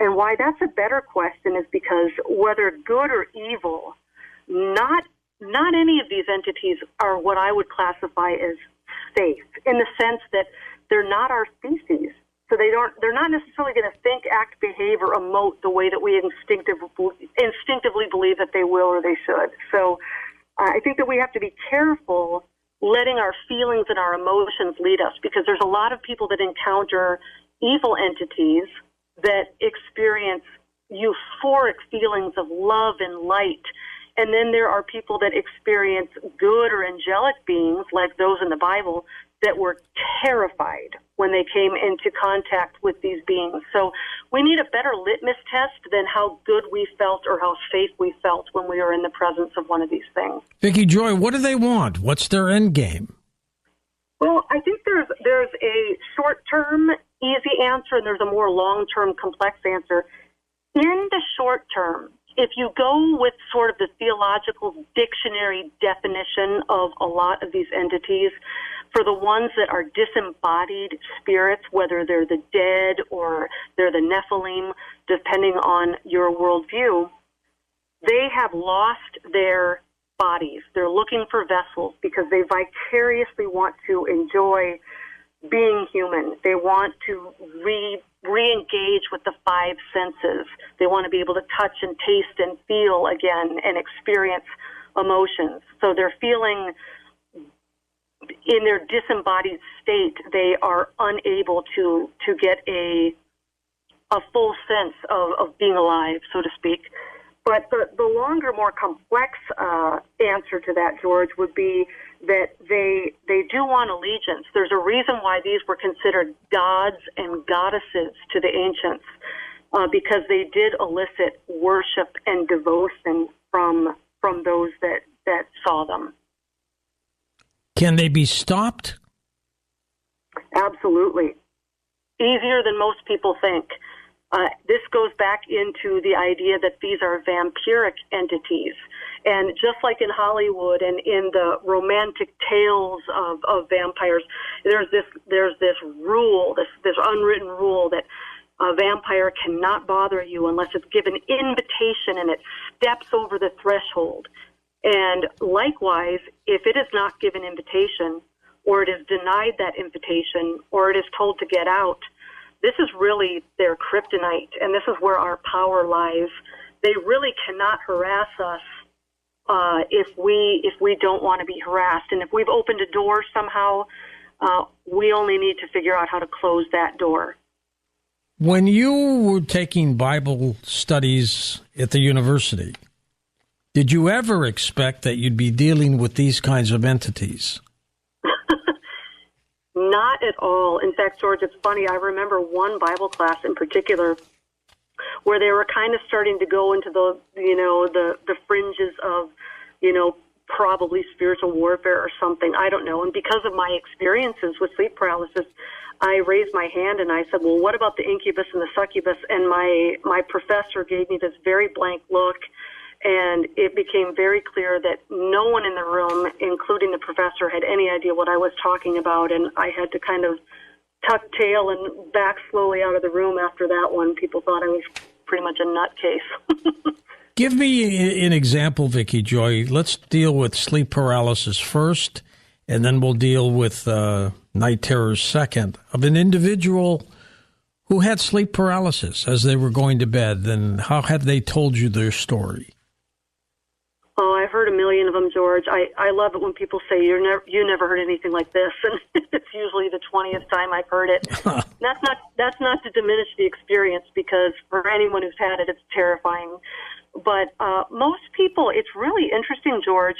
And why that's a better question is because whether good or evil, not any of these entities are what I would classify as safe, in the sense that they're not our species. So they're not necessarily going to think, act, behave, or emote the way that we instinctively believe that they will or they should. So I think that we have to be careful letting our feelings and our emotions lead us, because there's a lot of people that encounter evil entities that experience euphoric feelings of love and light. And then there are people that experience good or angelic beings, like those in the Bible, that were terrified when they came into contact with these beings. So we need a better litmus test than how good we felt or how safe we felt when we were in the presence of one of these things. Vicki Joy, what do they want? What's their end game? Well, I think there's a short-term easy answer, and there's a more long-term complex answer. In the short term, if you go with sort of the theological dictionary definition of a lot of these entities, for the ones that are disembodied spirits, whether they're the dead or they're the Nephilim, depending on your worldview, they have lost their bodies. They're looking for vessels because they vicariously want to enjoy being human. They want to re-engage with the five senses. They want to be able to touch and taste and feel again and experience emotions. So they're feeling, in their disembodied state, they are unable to get a full sense of being alive, so to speak. But the longer, more complex answer to that, George, would be that they do want allegiance. There's a reason why these were considered gods and goddesses to the ancients, because they did elicit worship and devotion from those that saw them. Can they be stopped? Absolutely. Easier than most people think. This goes back into the idea that these are vampiric entities. And just like in Hollywood and in the romantic tales of vampires, there's this rule, this unwritten rule that a vampire cannot bother you unless it's given invitation and it steps over the threshold. And likewise, if it is not given invitation, or it is denied that invitation, or it is told to get out, this is really their kryptonite, and this is where our power lies. They really cannot harass us if we don't want to be harassed. And if we've opened a door somehow, we only need to figure out how to close that door. When you were taking Bible studies at the university, did you ever expect that you'd be dealing with these kinds of entities? Not at all. In fact, George, it's funny. I remember one Bible class in particular where they were kind of starting to go into the fringes of, probably spiritual warfare or something. I don't know. And because of my experiences with sleep paralysis, I raised my hand and I said, well, what about the incubus and the succubus? And my professor gave me this very blank look. And it became very clear that no one in the room, including the professor, had any idea what I was talking about. And I had to kind of tuck tail and back slowly out of the room after that one. People thought I was pretty much a nutcase. Give me an example, Vicki Joy. Let's deal with sleep paralysis first, and then we'll deal with night terrors second, of an individual who had sleep paralysis as they were going to bed. Then how have they told you their story? Oh, I've heard a million of them, George. I love it when people say you never heard anything like this, and it's usually the 20th time I've heard it. That's not to diminish the experience, because for anyone who's had it, it's terrifying. But most people, it's really interesting, George.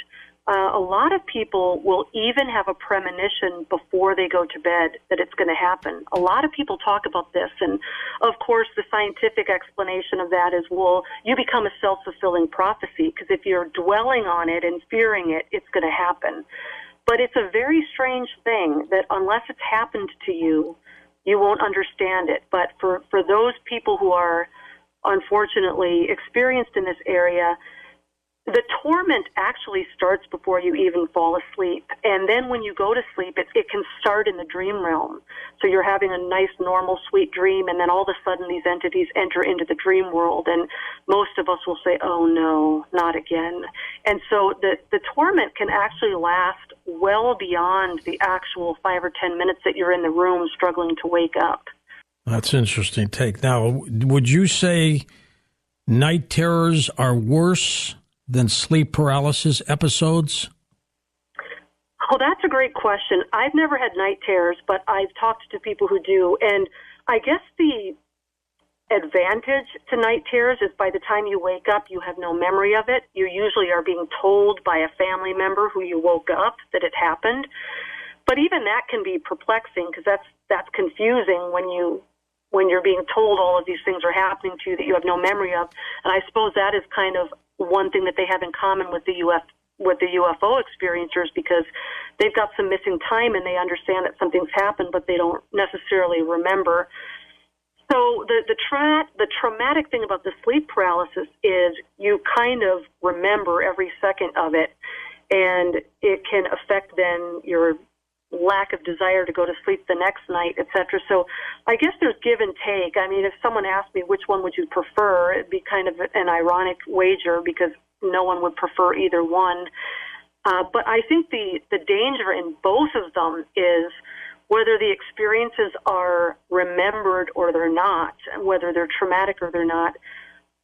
A lot of people will even have a premonition before they go to bed that it's going to happen. A lot of people talk about this, and of course the scientific explanation of that is, well, you become a self-fulfilling prophecy, because if you're dwelling on it and fearing it, it's going to happen. But it's a very strange thing that unless it's happened to you, you won't understand it. But for those people who are unfortunately experienced in this area, the torment actually starts before you even fall asleep. And then when you go to sleep, it can start in the dream realm. So you're having a nice, normal, sweet dream, and then all of a sudden these entities enter into the dream world. And most of us will say, oh, no, not again. And so the torment can actually last well beyond the actual 5 or 10 minutes that you're in the room struggling to wake up. That's an interesting take. Now, would you say night terrors are worse than sleep paralysis episodes? Oh, that's a great question. I've never had night terrors, but I've talked to people who do. And I guess the advantage to night terrors is by the time you wake up, you have no memory of it. You usually are being told by a family member who you woke up that it happened. But even that can be perplexing, because that's confusing when you're being told all of these things are happening to you that you have no memory of. And I suppose that is kind of one thing that they have in common with the UFO experiencers, because they've got some missing time and they understand that something's happened, but they don't necessarily remember. So the traumatic thing about the sleep paralysis is you kind of remember every second of it, and it can affect then your lack of desire to go to sleep the next night, etc. So I guess there's give and take. I mean, if someone asked me which one would you prefer, it'd be kind of an ironic wager because no one would prefer either one. But I think the danger in both of them is whether the experiences are remembered or they're not, whether they're traumatic or they're not.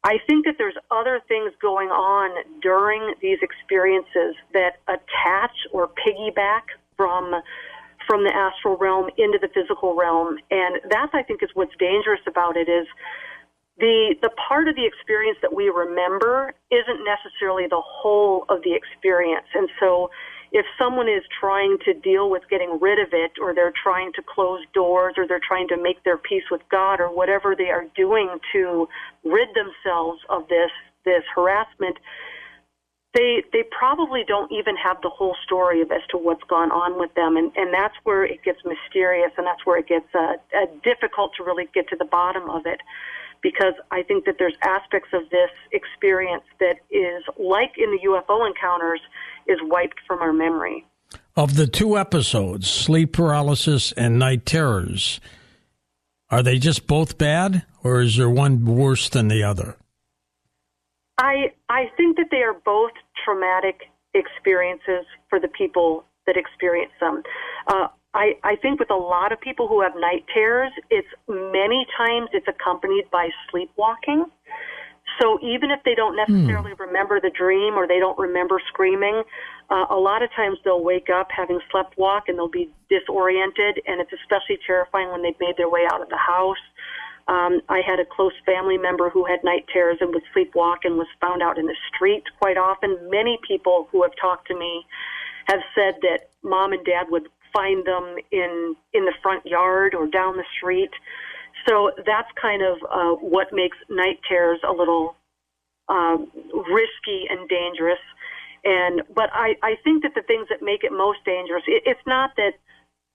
I think that there's other things going on during these experiences that attach or piggyback from the astral realm into the physical realm. And that, I think, is what's dangerous about it is the part of the experience that we remember isn't necessarily the whole of the experience. And so if someone is trying to deal with getting rid of it, or they're trying to close doors, or they're trying to make their peace with God, or whatever they are doing to rid themselves of this harassment, they probably don't even have the whole story as to what's gone on with them. And that's where it gets mysterious, and that's where it gets difficult to really get to the bottom of it. Because I think that there's aspects of this experience that is, like in the UFO encounters, is wiped from our memory. Of the two episodes, sleep paralysis and night terrors, are they just both bad, or is there one worse than the other? I think that they are both traumatic experiences for the people that experience them. I think with a lot of people who have night terrors, many times it's accompanied by sleepwalking. So even if they don't necessarily remember the dream, or they don't remember screaming, a lot of times they'll wake up having slept walk and they'll be disoriented, and it's especially terrifying when they've made their way out of the house. I had a close family member who had night terrors and would sleepwalk and was found out in the street quite often. Many people who have talked to me have said that mom and dad would find them in the front yard or down the street. So that's kind of what makes night terrors a little risky and dangerous. But I think that the things that make it most dangerous, it's not that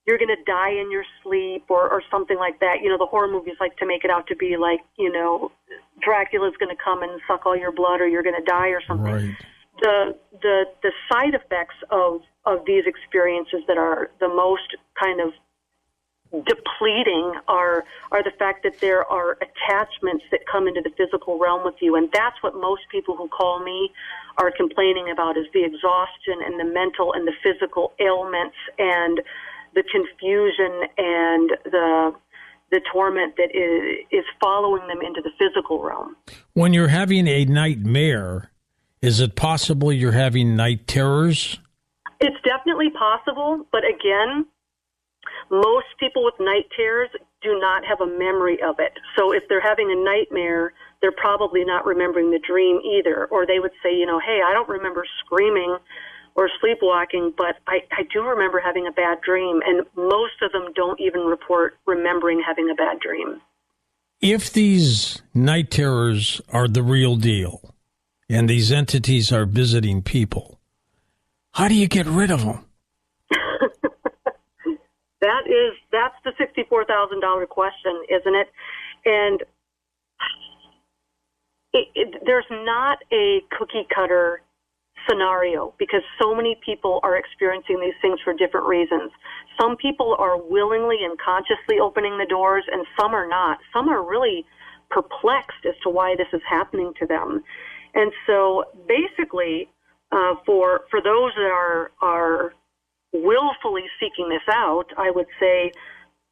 you're going to die in your sleep or something like that. You know, the horror movies like to make it out to be like, you know, Dracula's going to come and suck all your blood, or you're going to die or something. Right. The side effects of these experiences that are the most kind of depleting are the fact that there are attachments that come into the physical realm with you, and that's what most people who call me are complaining about, is the exhaustion and the mental and the physical ailments and the confusion and the torment that is following them into the physical realm. When you're having a nightmare, is it possible you're having night terrors? It's definitely possible, but again, most people with night terrors do not have a memory of it. So if they're having a nightmare, they're probably not remembering the dream either. Or they would say, you know, hey, I don't remember screaming or sleepwalking, but I do remember having a bad dream. And most of them don't even report remembering having a bad dream. If these night terrors are the real deal, and these entities are visiting people, how do you get rid of them? That's the $64,000 question, isn't it? And there's not a cookie cutter scenario, because so many people are experiencing these things for different reasons. Some people are willingly and consciously opening the doors, and some are not. Some are really perplexed as to why this is happening to them. And so basically, for those that are willfully seeking this out, I would say,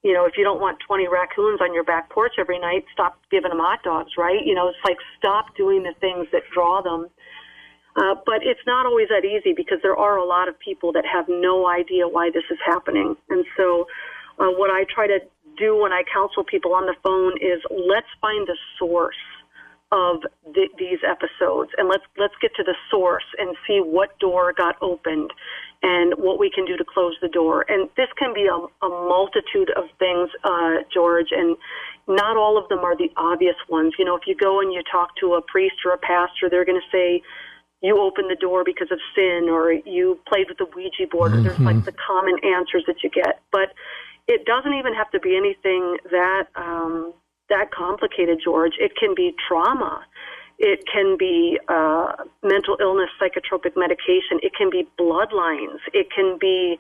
you know, if you don't want 20 raccoons on your back porch every night, stop giving them hot dogs, right? You know, it's like stop doing the things that draw them. But it's not always that easy, because there are a lot of people that have no idea why this is happening. And so what I try to do when I counsel people on the phone is let's find the source of these episodes, and let's get to the source and see what door got opened and what we can do to close the door. And this can be a multitude of things, George, and not all of them are the obvious ones. You know, if you go and you talk to a priest or a pastor, they're going to say, you opened the door because of sin, or you played with the Ouija board, or there's like the common answers that you get. But it doesn't even have to be anything that that complicated, George. It can be trauma. It can be mental illness, psychotropic medication. It can be bloodlines. It can be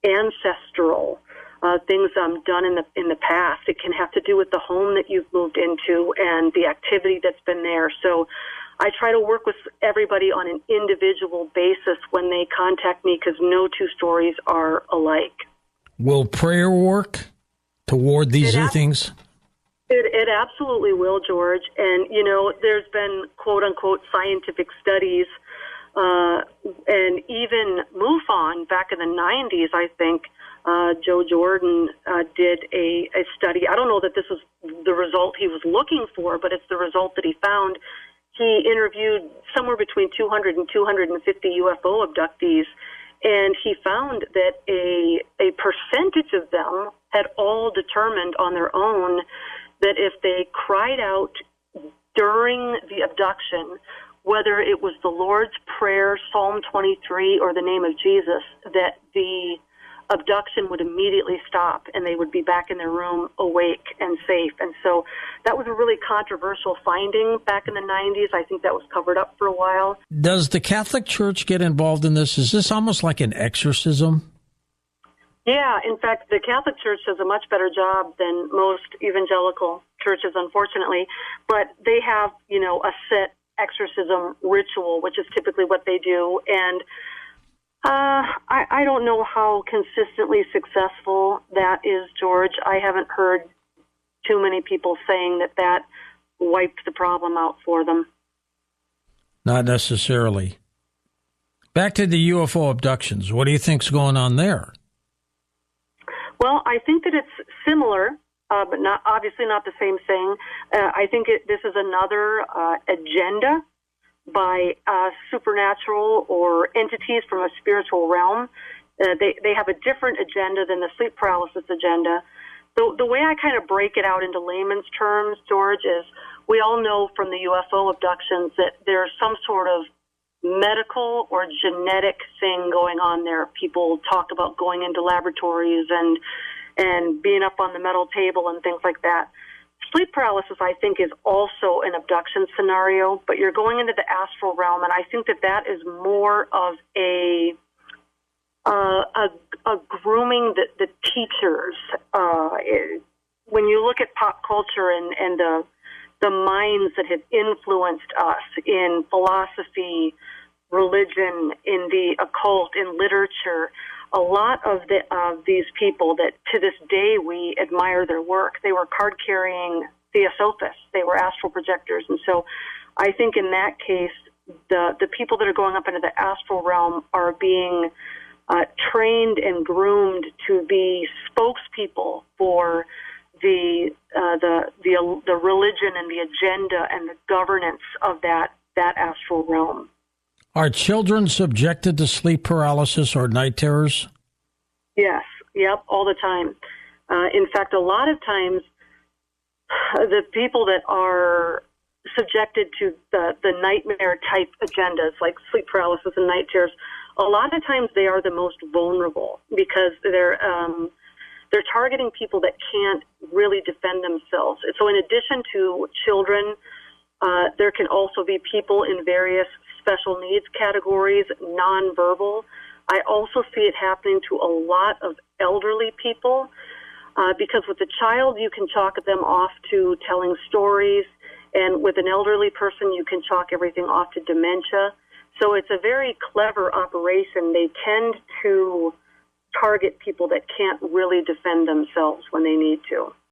ancestral things done in the past. It can have to do with the home that you've moved into and the activity that's been there. So I try to work with everybody on an individual basis when they contact me, because no two stories are alike. Will prayer work toward these things? It absolutely will, George. And, there's been, quote-unquote, scientific studies, and even MUFON back in the 90s, I think, Joe Jordan did a study. I don't know that this was the result he was looking for, but it's the result that he found. He interviewed somewhere between 200 and 250 UFO abductees, and he found that a percentage of them had all determined on their own that if they cried out during the abduction, whether it was the Lord's Prayer, Psalm 23, or the name of Jesus, that the abduction would immediately stop and they would be back in their room awake and safe. And so that was a really controversial finding back in the 90s. I think that was covered up for a while. Does the Catholic Church get involved in this? Is this almost like an exorcism? Yeah, in fact, the Catholic Church does a much better job than most evangelical churches, unfortunately. But they have, a set exorcism ritual, which is typically what they do. And I don't know how consistently successful that is, George. I haven't heard too many people saying that wiped the problem out for them. Not necessarily. Back to the UFO abductions. What do you think's going on there? Well, I think that it's similar, but obviously not the same thing. I think this is another agenda by supernatural or entities from a spiritual realm. They have a different agenda than the sleep paralysis agenda. The way I kind of break it out into layman's terms, George, is we all know from the UFO abductions that there's some sort of medical or genetic thing going on there. People talk about going into laboratories and being up on the metal table and things like that. Sleep paralysis, I think, is also an abduction scenario, but you're going into the astral realm, and I think that is more of a grooming the teachers. When you look at pop culture and the minds that have influenced us in philosophy, religion, in the occult, in literature, a lot of these people that to this day we admire their work, they were card-carrying theosophists. They were astral projectors. And so I think in that case, the people that are going up into the astral realm are being trained and groomed to be spokespeople for the religion and the agenda and the governance of that astral realm. Are children subjected to sleep paralysis or night terrors? Yes. Yep. All the time. In fact, a lot of times, the people that are subjected to the nightmare type agendas, like sleep paralysis and night terrors, a lot of times they are the most vulnerable because they're targeting people that can't really defend themselves. So in addition to children, there can also be people in various special needs categories, nonverbal. I also see it happening to a lot of elderly people because with a child, you can chalk them off to telling stories, and with an elderly person, you can chalk everything off to dementia. So it's a very clever operation. They tend to target people that can't really defend themselves when they need to.